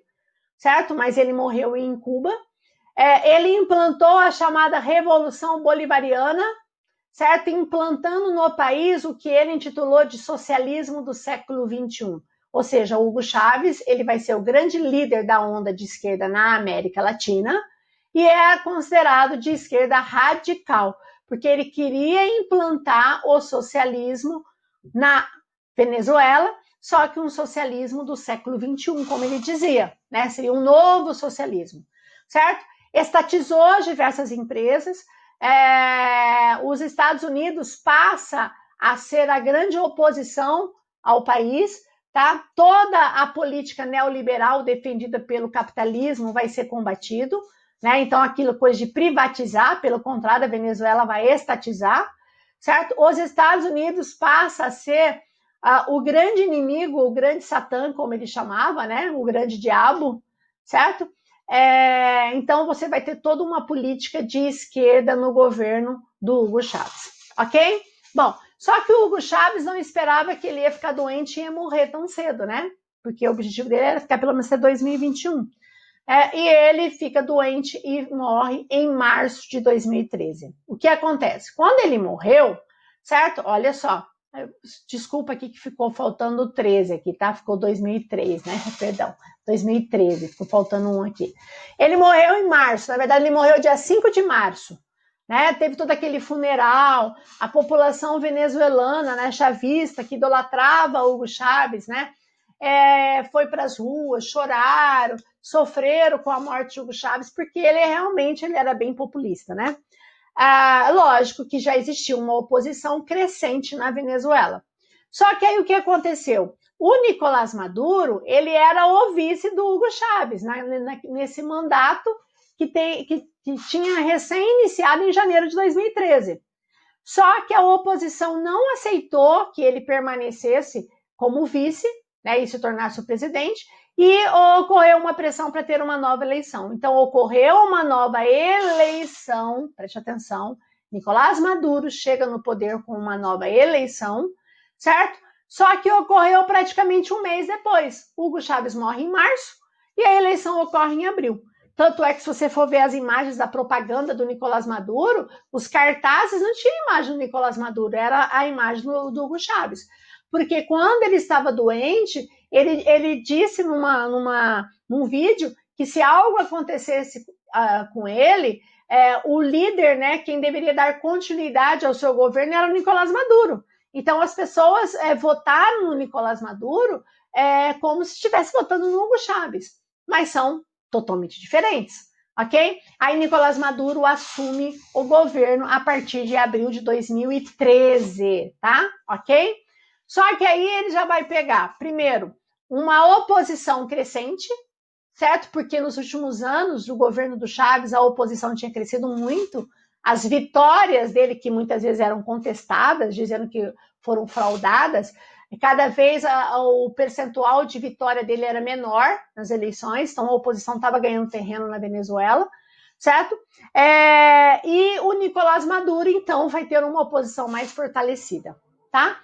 certo? Mas ele morreu em Cuba. Ele implantou a chamada Revolução Bolivariana, certo? Implantando no país o que ele intitulou de socialismo do século XXI. Ou seja, Hugo Chávez, ele vai ser o grande líder da onda de esquerda na América Latina e é considerado de esquerda radical, porque ele queria implantar o socialismo na Venezuela, só que um socialismo do século XXI, como ele dizia, né? Seria um novo socialismo, certo? Estatizou diversas empresas, os Estados Unidos passa a ser a grande oposição ao país, tá? Toda a política neoliberal defendida pelo capitalismo vai ser combatido, né? Então, aquilo coisa de privatizar, pelo contrário, a Venezuela vai estatizar, certo? Os Estados Unidos passa a ser o grande inimigo, o grande Satã, como ele chamava, né? O grande diabo, certo? Então, você vai ter toda uma política de esquerda no governo do Hugo Chávez, ok? Bom, só que o Hugo Chávez não esperava que ele ia ficar doente e ia morrer tão cedo, né? Porque o objetivo dele era ficar pelo menos até 2021. E ele fica doente e morre em março de 2013. O que acontece? Quando ele morreu, certo? Olha só, desculpa aqui que ficou faltando 13 aqui, tá? Ficou 2003, né? Perdão, 2013, ficou faltando um aqui. Ele morreu em março, na verdade ele morreu dia 5 de março, né? Teve todo aquele funeral, a população venezuelana, né, chavista, que idolatrava Hugo Chávez, né? Foi para as ruas, choraram, sofreram com a morte de Hugo Chávez, porque ele era bem populista, né? Lógico que já existia uma oposição crescente na Venezuela. Só que aí o que aconteceu? O Nicolás Maduro, ele era o vice do Hugo Chávez, nesse mandato que tinha recém-iniciado em janeiro de 2013. Só que a oposição não aceitou que ele permanecesse como vice, né, e se tornasse o presidente, e ocorreu uma pressão para ter uma nova eleição. Então, ocorreu uma nova eleição, preste atenção, Nicolás Maduro chega no poder com uma nova eleição, certo? Só que ocorreu praticamente um mês depois. Hugo Chávez morre em março e a eleição ocorre em abril. Tanto é que se você for ver as imagens da propaganda do Nicolás Maduro, os cartazes não tinham imagem do Nicolás Maduro, era a imagem do Hugo Chávez. Porque quando ele estava doente, ele disse num vídeo que se algo acontecesse com ele, o líder, né, quem deveria dar continuidade ao seu governo era o Nicolás Maduro. Então as pessoas votaram no Nicolás Maduro como se estivesse votando no Hugo Chávez, mas são totalmente diferentes, ok? Aí Nicolás Maduro assume o governo a partir de abril de 2013, tá? Ok? Só que aí ele já vai pegar, primeiro, uma oposição crescente, certo? Porque nos últimos anos do governo do Chávez a oposição tinha crescido muito, as vitórias dele, que muitas vezes eram contestadas, dizendo que foram fraudadas, cada vez o percentual de vitória dele era menor nas eleições, então a oposição estava ganhando terreno na Venezuela, certo? E o Nicolás Maduro, então, vai ter uma oposição mais fortalecida, tá?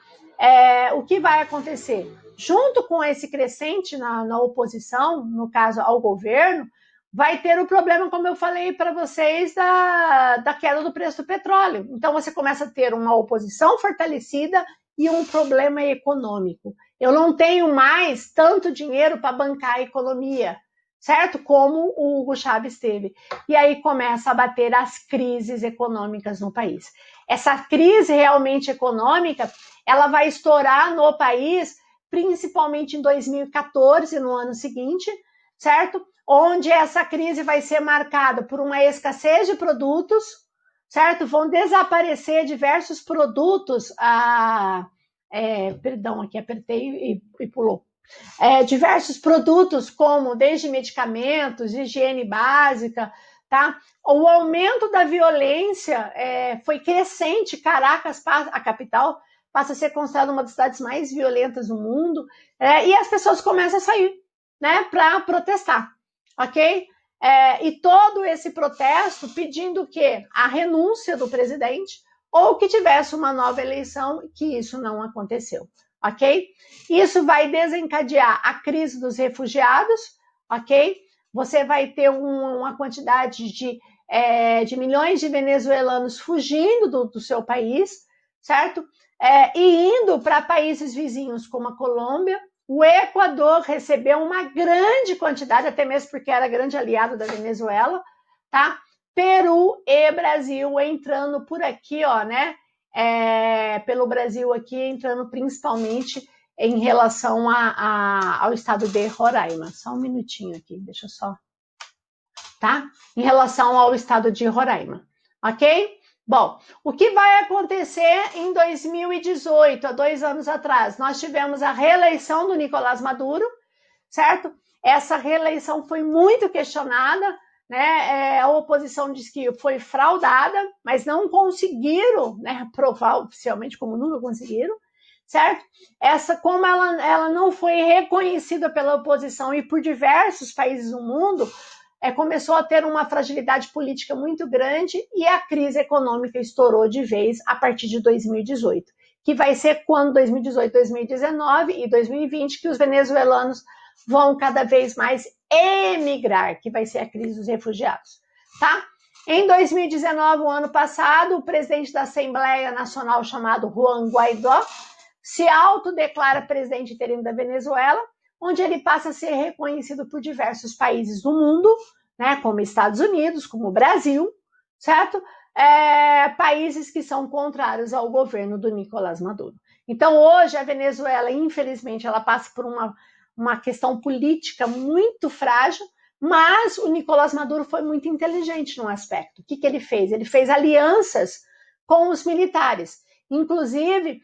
O que vai acontecer? Junto com esse crescente na oposição, no caso ao governo, vai ter o problema, como eu falei para vocês, da queda do preço do petróleo. Então você começa a ter uma oposição fortalecida e um problema econômico. Eu não tenho mais tanto dinheiro para bancar a economia, certo? Como o Hugo Chávez teve. E aí começa a bater as crises econômicas no país. Essa crise realmente econômica, ela vai estourar no país, principalmente em 2014, no ano seguinte, certo? Onde essa crise vai ser marcada por uma escassez de produtos, certo? Vão desaparecer diversos produtos. Perdão, aqui apertei e pulou. Diversos produtos, como desde medicamentos, higiene básica, tá? O aumento da violência foi crescente. Caracas, a capital, passa a ser considerada uma das cidades mais violentas do mundo, e as pessoas começam a sair, né, para protestar, ok? E todo esse protesto pedindo o quê? A renúncia do presidente ou que tivesse uma nova eleição, que isso não aconteceu, ok? Isso vai desencadear a crise dos refugiados, ok? Você vai ter uma quantidade de milhões de venezuelanos fugindo do seu país, certo? E indo para países vizinhos como a Colômbia. O Equador recebeu uma grande quantidade, até mesmo porque era grande aliado da Venezuela, tá? Peru e Brasil entrando por aqui, ó, né? Pelo Brasil aqui, entrando principalmente em relação ao estado de Roraima. Só um minutinho aqui, deixa eu só... Tá? Em relação ao estado de Roraima, ok? Bom, o que vai acontecer em 2018, há 2 anos atrás? Nós tivemos a reeleição do Nicolás Maduro, certo? Essa reeleição foi muito questionada, né? A oposição diz que foi fraudada, mas não conseguiram, né, provar oficialmente, como nunca conseguiram, certo? Como ela não foi reconhecida pela oposição e por diversos países do mundo, começou a ter uma fragilidade política muito grande e a crise econômica estourou de vez a partir de 2018, que vai ser quando 2018, 2019 e 2020 que os venezuelanos vão cada vez mais emigrar, que vai ser a crise dos refugiados, tá? Em 2019, o ano passado, o presidente da Assembleia Nacional, chamado Juan Guaidó, se autodeclara presidente interino da Venezuela, onde ele passa a ser reconhecido por diversos países do mundo, né, como Estados Unidos, como o Brasil, certo? Países que são contrários ao governo do Nicolás Maduro. Então, hoje, a Venezuela, infelizmente, ela passa por uma questão política muito frágil, mas o Nicolás Maduro foi muito inteligente num aspecto. O que ele fez? Ele fez alianças com os militares. Inclusive,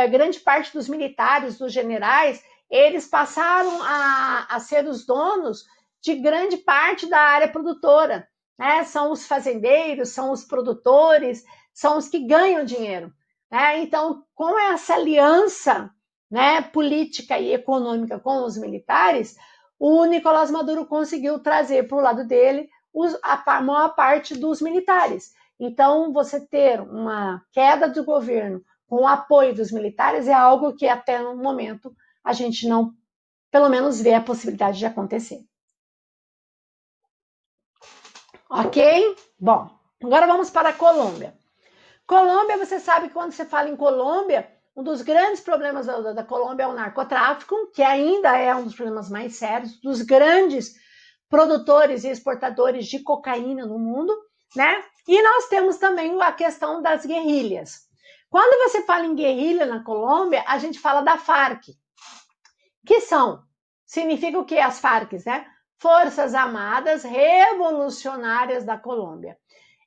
grande parte dos militares, dos generais, eles passaram a ser os donos de grande parte da área produtora, né? São os fazendeiros, são os produtores, são os que ganham dinheiro, né? Então, com essa aliança, né, política e econômica com os militares, o Nicolás Maduro conseguiu trazer para o lado dele a maior parte dos militares. Então, você ter uma queda do governo com o apoio dos militares é algo que até no momento a gente não, pelo menos, vê a possibilidade de acontecer. Ok? Bom, agora vamos para a Colômbia. Colômbia, você sabe que quando você fala em Colômbia, um dos grandes problemas da Colômbia é o narcotráfico, que ainda é um dos problemas mais sérios, dos grandes produtores e exportadores de cocaína no mundo, né? E nós temos também a questão das guerrilhas. Quando você fala em guerrilha na Colômbia, a gente fala da FARC, que significa o que as FARC, né? Forças Armadas Revolucionárias da Colômbia.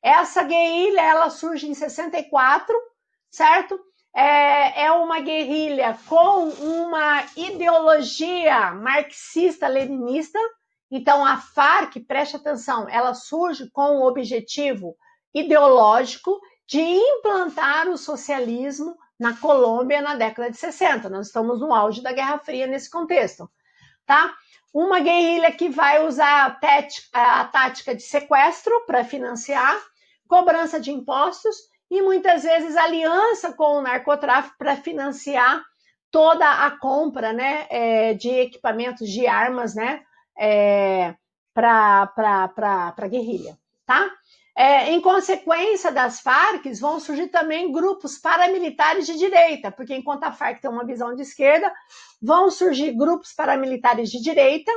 Essa guerrilha, ela surge em 64, certo? É uma guerrilha com uma ideologia marxista-leninista. Então, a FARC, preste atenção, ela surge com o objetivo ideológico de implantar o socialismo na Colômbia na década de 60. Nós estamos no auge da Guerra Fria nesse contexto, tá? Uma guerrilha que vai usar a tática de sequestro para financiar, cobrança de impostos e muitas vezes aliança com o narcotráfico para financiar toda a compra, né, de equipamentos, de armas, né, para a guerrilha, tá? Em consequência das Farc, vão surgir também grupos paramilitares de direita, porque enquanto a Farc tem uma visão de esquerda, vão surgir grupos paramilitares de direita,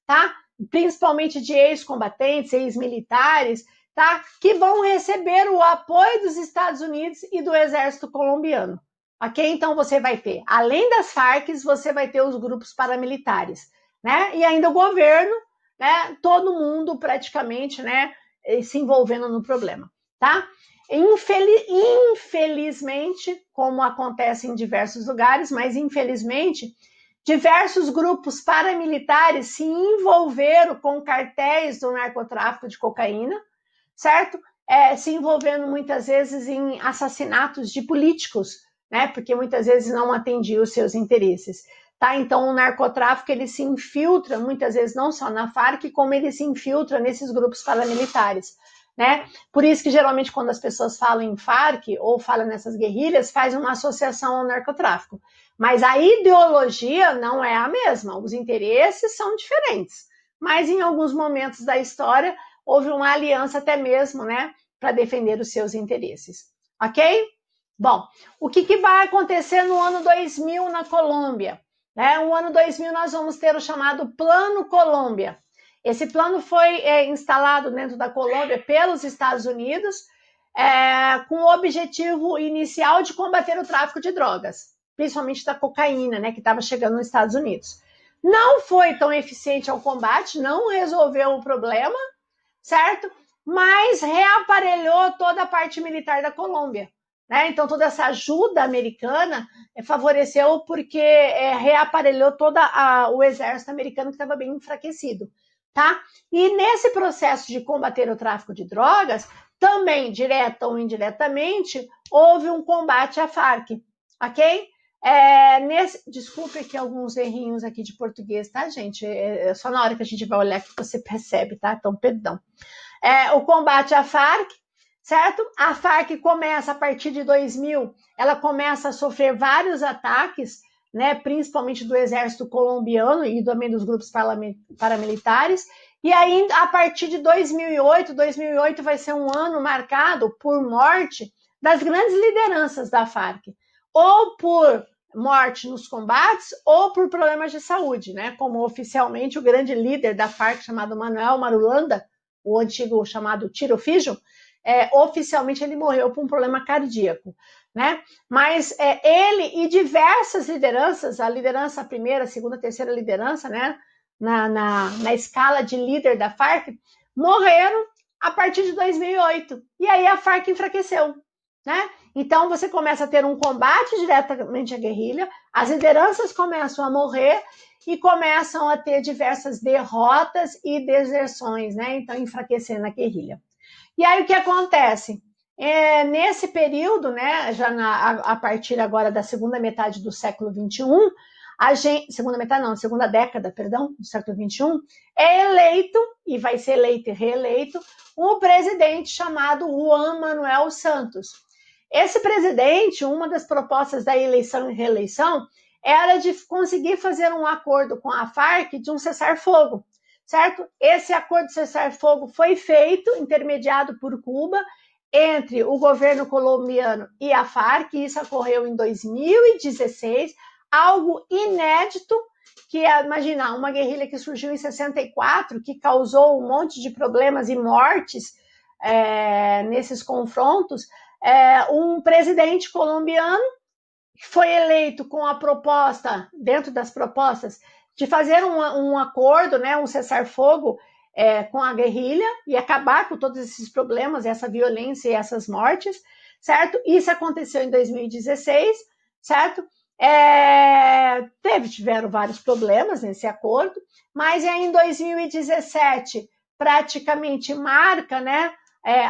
tá? Principalmente de ex-combatentes, ex-militares, tá? Que vão receber o apoio dos Estados Unidos e do exército colombiano, ok? Então você vai ter, além das Farc, você vai ter os grupos paramilitares, né? E ainda o governo, né? Todo mundo praticamente, né? Se envolvendo no problema, tá? Infelizmente, como acontece em diversos lugares, mas infelizmente, diversos grupos paramilitares se envolveram com cartéis do narcotráfico de cocaína, certo? Se envolvendo muitas vezes em assassinatos de políticos, né? Porque muitas vezes não atendiam os seus interesses. Tá? Então, o narcotráfico ele se infiltra, muitas vezes, não só na Farc, como ele se infiltra nesses grupos paramilitares. Né? Por isso que, geralmente, quando as pessoas falam em Farc ou falam nessas guerrilhas, faz uma associação ao narcotráfico. Mas a ideologia não é a mesma, os interesses são diferentes. Mas, em alguns momentos da história, houve uma aliança até mesmo, né, para defender os seus interesses. Ok? Bom, o que vai acontecer no ano 2000 na Colômbia? No ano 2000 nós vamos ter o chamado Plano Colômbia. Esse plano foi instalado dentro da Colômbia pelos Estados Unidos com o objetivo inicial de combater o tráfico de drogas, principalmente da cocaína, né, que estava chegando nos Estados Unidos. Não foi tão eficiente ao combate, não resolveu o problema, certo? Mas reaparelhou toda a parte militar da Colômbia. Então, toda essa ajuda americana favoreceu porque reaparelhou todo o exército americano que estava bem enfraquecido, tá? E nesse processo de combater o tráfico de drogas, também, direta ou indiretamente, houve um combate à Farc, ok? Desculpe aqui alguns errinhos aqui de português, tá, gente? Só na hora que a gente vai olhar que você percebe, tá? Então, perdão. O combate à Farc, certo? A Farc começa, a partir de 2000, ela começa a sofrer vários ataques né, principalmente do exército colombiano e também dos grupos paramilitares. E aí, a partir de 2008 vai ser um ano marcado por morte das grandes lideranças da Farc, ou por morte nos combates ou por problemas de saúde, né? Como oficialmente o grande líder da Farc, chamado Manuel Marulanda, o antigo chamado Tiro Fijo, oficialmente ele morreu por um problema cardíaco, né? Mas ele e diversas lideranças, a liderança, a primeira, a segunda, a terceira liderança, né? Na escala de líder da Farc, morreram a partir de 2008. E aí a Farc enfraqueceu, né? Então você começa a ter um combate diretamente à guerrilha, as lideranças começam a morrer e começam a ter diversas derrotas e deserções, né? Então enfraquecendo a guerrilha. E aí o que acontece? Nesse período, né, já a partir agora da segunda metade do século XXI, segunda década, perdão, do século XXI, é eleito, e vai ser eleito e reeleito, um presidente chamado Juan Manuel Santos. Esse presidente, uma das propostas da eleição e reeleição, era de conseguir fazer um acordo com a Farc de um cessar-fogo, certo? Esse acordo de cessar-fogo foi feito, intermediado por Cuba, entre o governo colombiano e a Farc, e isso ocorreu em 2016, algo inédito, que é, imagina, uma guerrilha que surgiu em 64, que causou um monte de problemas e mortes nesses confrontos, um presidente colombiano que foi eleito com a proposta, dentro das propostas, de fazer um acordo, né, um cessar-fogo com a guerrilha e acabar com todos esses problemas, essa violência e essas mortes, certo? Isso aconteceu em 2016, certo? Tiveram vários problemas nesse acordo, mas em 2017 praticamente marca, né,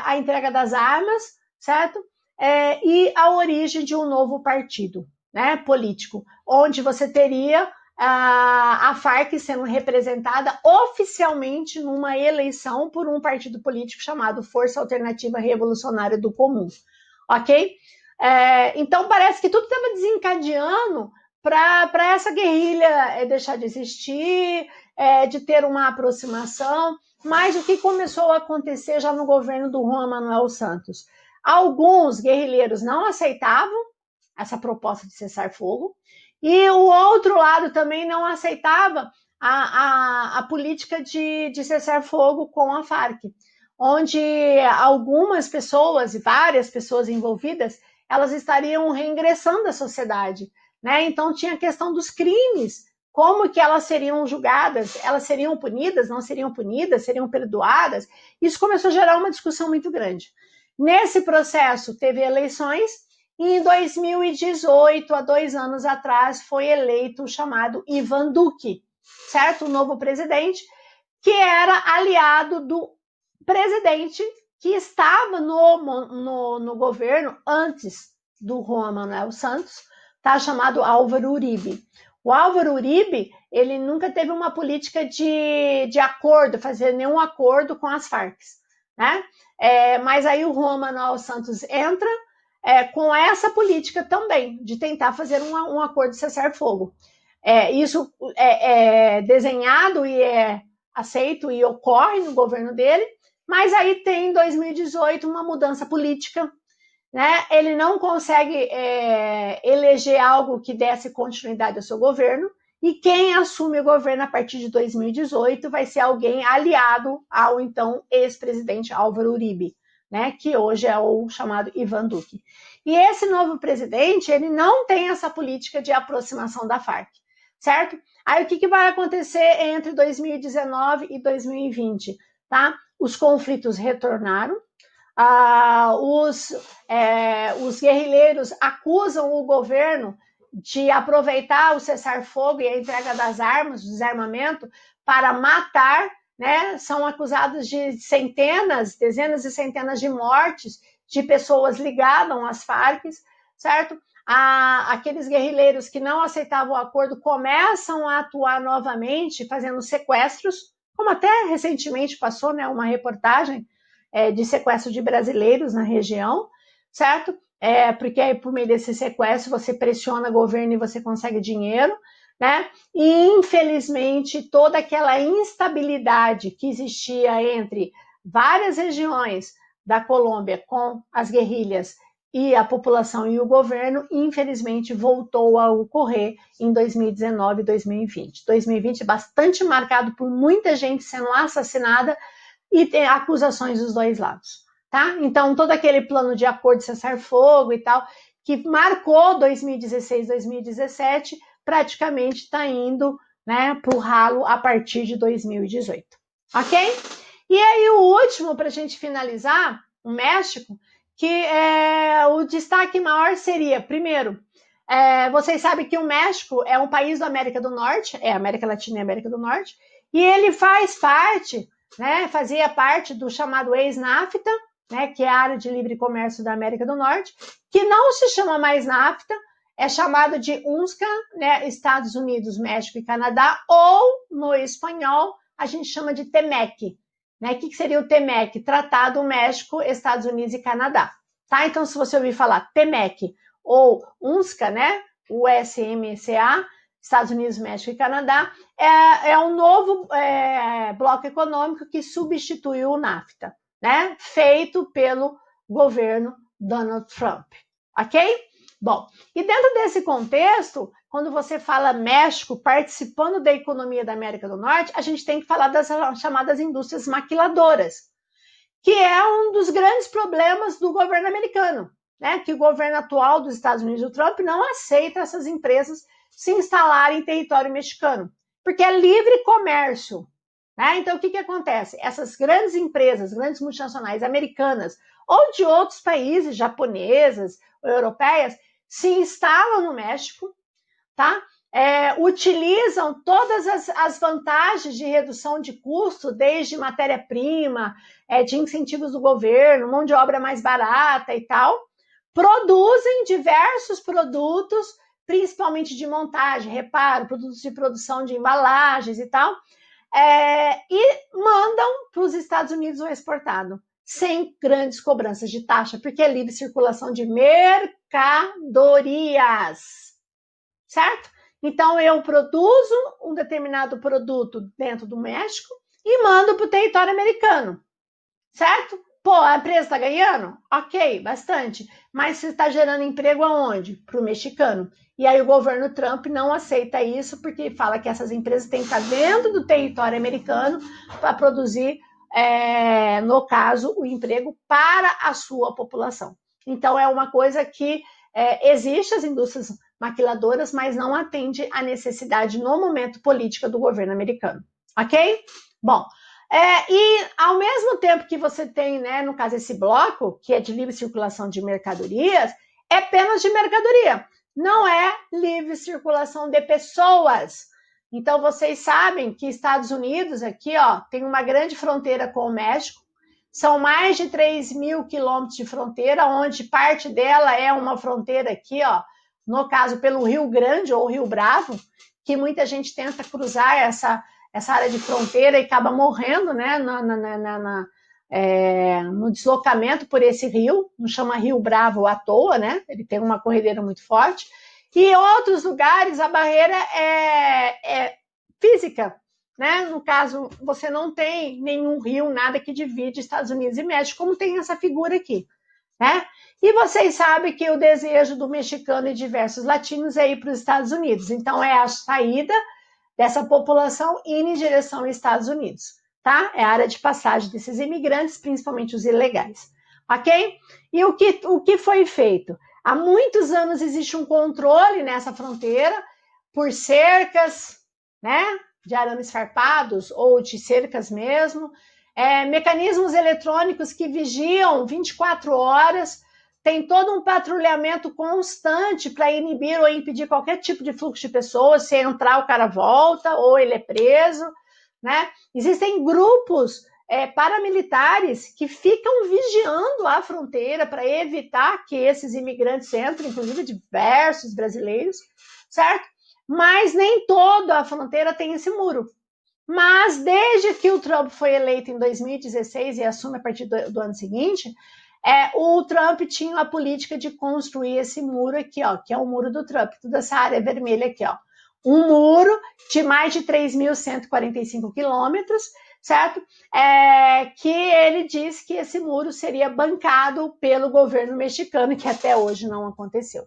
a entrega das armas, certo? E a origem de um novo partido, né, político, onde você teria a Farc sendo representada oficialmente numa eleição por um partido político chamado Força Alternativa Revolucionária do Comum, ok? Então parece que tudo estava desencadeando para essa guerrilha deixar de existir, de ter uma aproximação, mas o que começou a acontecer já no governo do Juan Manuel Santos? Alguns guerrilheiros não aceitavam essa proposta de cessar-fogo, e o outro lado também não aceitava a política de cessar-fogo com a Farc, onde algumas pessoas, várias pessoas envolvidas, elas estariam reingressando à sociedade, né? Então tinha a questão dos crimes, como que elas seriam julgadas, elas seriam punidas, não seriam punidas, seriam perdoadas. Isso começou a gerar uma discussão muito grande. Nesse processo teve eleições, e em 2018, há 2 anos atrás, foi eleito o chamado Ivan Duque, certo? O novo presidente, que era aliado do presidente que estava no governo antes do Juan Manuel Santos, tá? Chamado Álvaro Uribe. O Álvaro Uribe, ele nunca teve uma política de acordo, fazer nenhum acordo com as Farc, né? Mas aí o Juan Manuel Santos entra com essa política também, de tentar fazer um acordo de cessar-fogo. Isso é desenhado e é aceito e ocorre no governo dele, mas aí tem em 2018 uma mudança política, né? Ele não consegue eleger algo que desse continuidade ao seu governo, e quem assume o governo a partir de 2018 vai ser alguém aliado ao então ex-presidente Álvaro Uribe, né, que hoje é o chamado Ivan Duque. E esse novo presidente, ele não tem essa política de aproximação da Farc, certo? Aí o que vai acontecer entre 2019 e 2020, tá? Os conflitos retornaram, os guerrilheiros acusam o governo de aproveitar o cessar-fogo e a entrega das armas, o desarmamento, para matar, né? São acusados de dezenas e centenas de mortes de pessoas ligadas às Farc, certo? Aqueles guerrilheiros que não aceitavam o acordo começam a atuar novamente, fazendo sequestros, como até recentemente passou, né, uma reportagem de sequestro de brasileiros na região, certo? porque aí por meio desse sequestro você pressiona o governo e você consegue dinheiro, né? E infelizmente toda aquela instabilidade que existia entre várias regiões da Colômbia com as guerrilhas e a população e o governo, infelizmente voltou a ocorrer em 2019 e 2020. 2020 bastante marcado por muita gente sendo assassinada e tem acusações dos dois lados, tá? Então todo aquele plano de acordo de cessar-fogo e tal, que marcou 2016, 2017, praticamente está indo, né, para o ralo a partir de 2018, ok? E aí o último, para a gente finalizar, o México, que o destaque maior seria, primeiro, vocês sabem que o México é um país da América do Norte, América Latina e América do Norte, e ele faz parte, né, fazia parte do chamado ex-NAFTA, né, que é a área de livre comércio da América do Norte, que não se chama mais NAFTA, é chamado de UNSCA, né, Estados Unidos, México e Canadá, ou no espanhol a gente chama de TEMEC, né? O que seria o TEMEC? Tratado México, Estados Unidos e Canadá, tá? Então, se você ouvir falar TEMEC ou UNSCA, né, USMCA, Estados Unidos, México e Canadá, é um novo bloco econômico que substituiu o NAFTA, né? Feito pelo governo Donald Trump, ok? Bom, e dentro desse contexto, quando você fala México participando da economia da América do Norte, a gente tem que falar das chamadas indústrias maquiladoras, que é um dos grandes problemas do governo americano, né? Que o governo atual dos Estados Unidos, o Trump, não aceita essas empresas se instalarem em território mexicano, porque é livre comércio, né? Então, o que acontece? Essas grandes empresas, grandes multinacionais americanas ou de outros países, japonesas ou europeias, se instalam no México, tá? Utilizam todas as vantagens de redução de custo, desde matéria-prima, de incentivos do governo, mão de obra mais barata e tal, produzem diversos produtos, principalmente de montagem, reparo, produtos de produção de embalagens e tal, e mandam para os Estados Unidos o exportado, sem grandes cobranças de taxa, porque é livre circulação de mercadorias, certo? Então, eu produzo um determinado produto dentro do México e mando para o território americano, certo? Pô, a empresa está ganhando? Ok, bastante. Mas você está gerando emprego aonde? Para o mexicano. E aí o governo Trump não aceita isso porque fala que essas empresas têm que estar dentro do território americano para produzir, no caso, o emprego para a sua população. Então, é uma coisa que existe as indústrias maquiladoras, mas não atende à necessidade no momento política do governo americano. Ok? Bom, e ao mesmo tempo que você tem, né, no caso, esse bloco, que é de livre circulação de mercadorias, é apenas de mercadoria, não é livre circulação de pessoas. Então, vocês sabem que Estados Unidos, aqui, ó, tem uma grande fronteira com o México, são mais de 3 mil quilômetros de fronteira, onde parte dela é uma fronteira aqui, ó, no caso, pelo Rio Grande ou Rio Bravo, que muita gente tenta cruzar essa área de fronteira e acaba morrendo, né, no deslocamento por esse rio, não chama Rio Bravo à toa, né, ele tem uma corredeira muito forte, e em outros lugares a barreira é física, né, no caso, você não tem nenhum rio, nada que divide Estados Unidos e México, como tem essa figura aqui, né, e vocês sabem que o desejo do mexicano e diversos latinos é ir para os Estados Unidos, então é a saída dessa população indo em direção aos Estados Unidos, tá? É a área de passagem desses imigrantes, principalmente os ilegais, ok? E o que foi feito? Há muitos anos existe um controle nessa fronteira por cercas, né, de arames farpados ou de cercas mesmo, mecanismos eletrônicos que vigiam 24 horas, tem todo um patrulhamento constante para inibir ou impedir qualquer tipo de fluxo de pessoas, se entrar o cara volta ou ele é preso, né? Existem grupos paramilitares que ficam vigiando a fronteira para evitar que esses imigrantes entrem, inclusive diversos brasileiros, certo? Mas nem toda a fronteira tem esse muro. Mas desde que o Trump foi eleito em 2016 e assume a partir do ano seguinte, o Trump tinha a política de construir esse muro aqui, ó, que é o muro do Trump, toda essa área vermelha aqui, ó. Um muro de mais de 3.145 quilômetros, certo? Que ele disse que esse muro seria bancado pelo governo mexicano, que até hoje não aconteceu,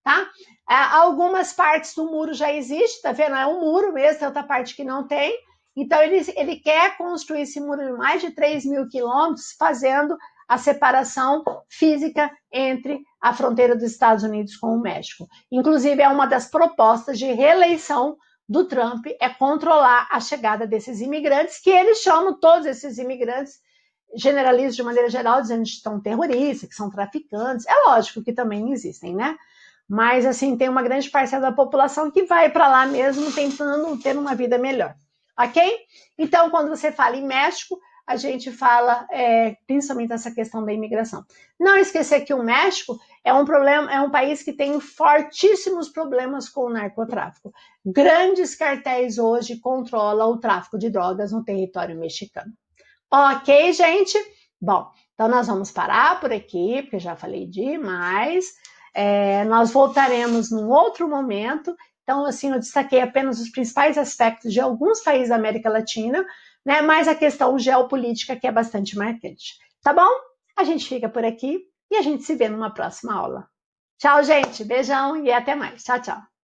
tá? Algumas partes do muro já existem, tá vendo? É um muro mesmo, tem outra parte que não tem. Então, ele quer construir esse muro de mais de 3.000 quilômetros, fazendo a separação física entre a fronteira dos Estados Unidos com o México. Inclusive, é uma das propostas de reeleição do Trump, é controlar a chegada desses imigrantes, que eles chamam todos esses imigrantes, generalizam de maneira geral, dizendo que são terroristas, que são traficantes. É lógico que também existem, né? Mas, assim, tem uma grande parcela da população que vai para lá mesmo tentando ter uma vida melhor. Ok? Então, quando você fala em México, a gente fala principalmente essa questão da imigração. Não esquecer que o México é um país que tem fortíssimos problemas com o narcotráfico. Grandes cartéis hoje controlam o tráfico de drogas no território mexicano. Ok, gente? Bom, então nós vamos parar por aqui, porque já falei demais. Nós voltaremos num outro momento. Então, assim, eu destaquei apenas os principais aspectos de alguns países da América Latina, né? Mas a questão geopolítica que é bastante marcante. Tá bom? A gente fica por aqui e a gente se vê numa próxima aula. Tchau, gente. Beijão e até mais. Tchau, tchau.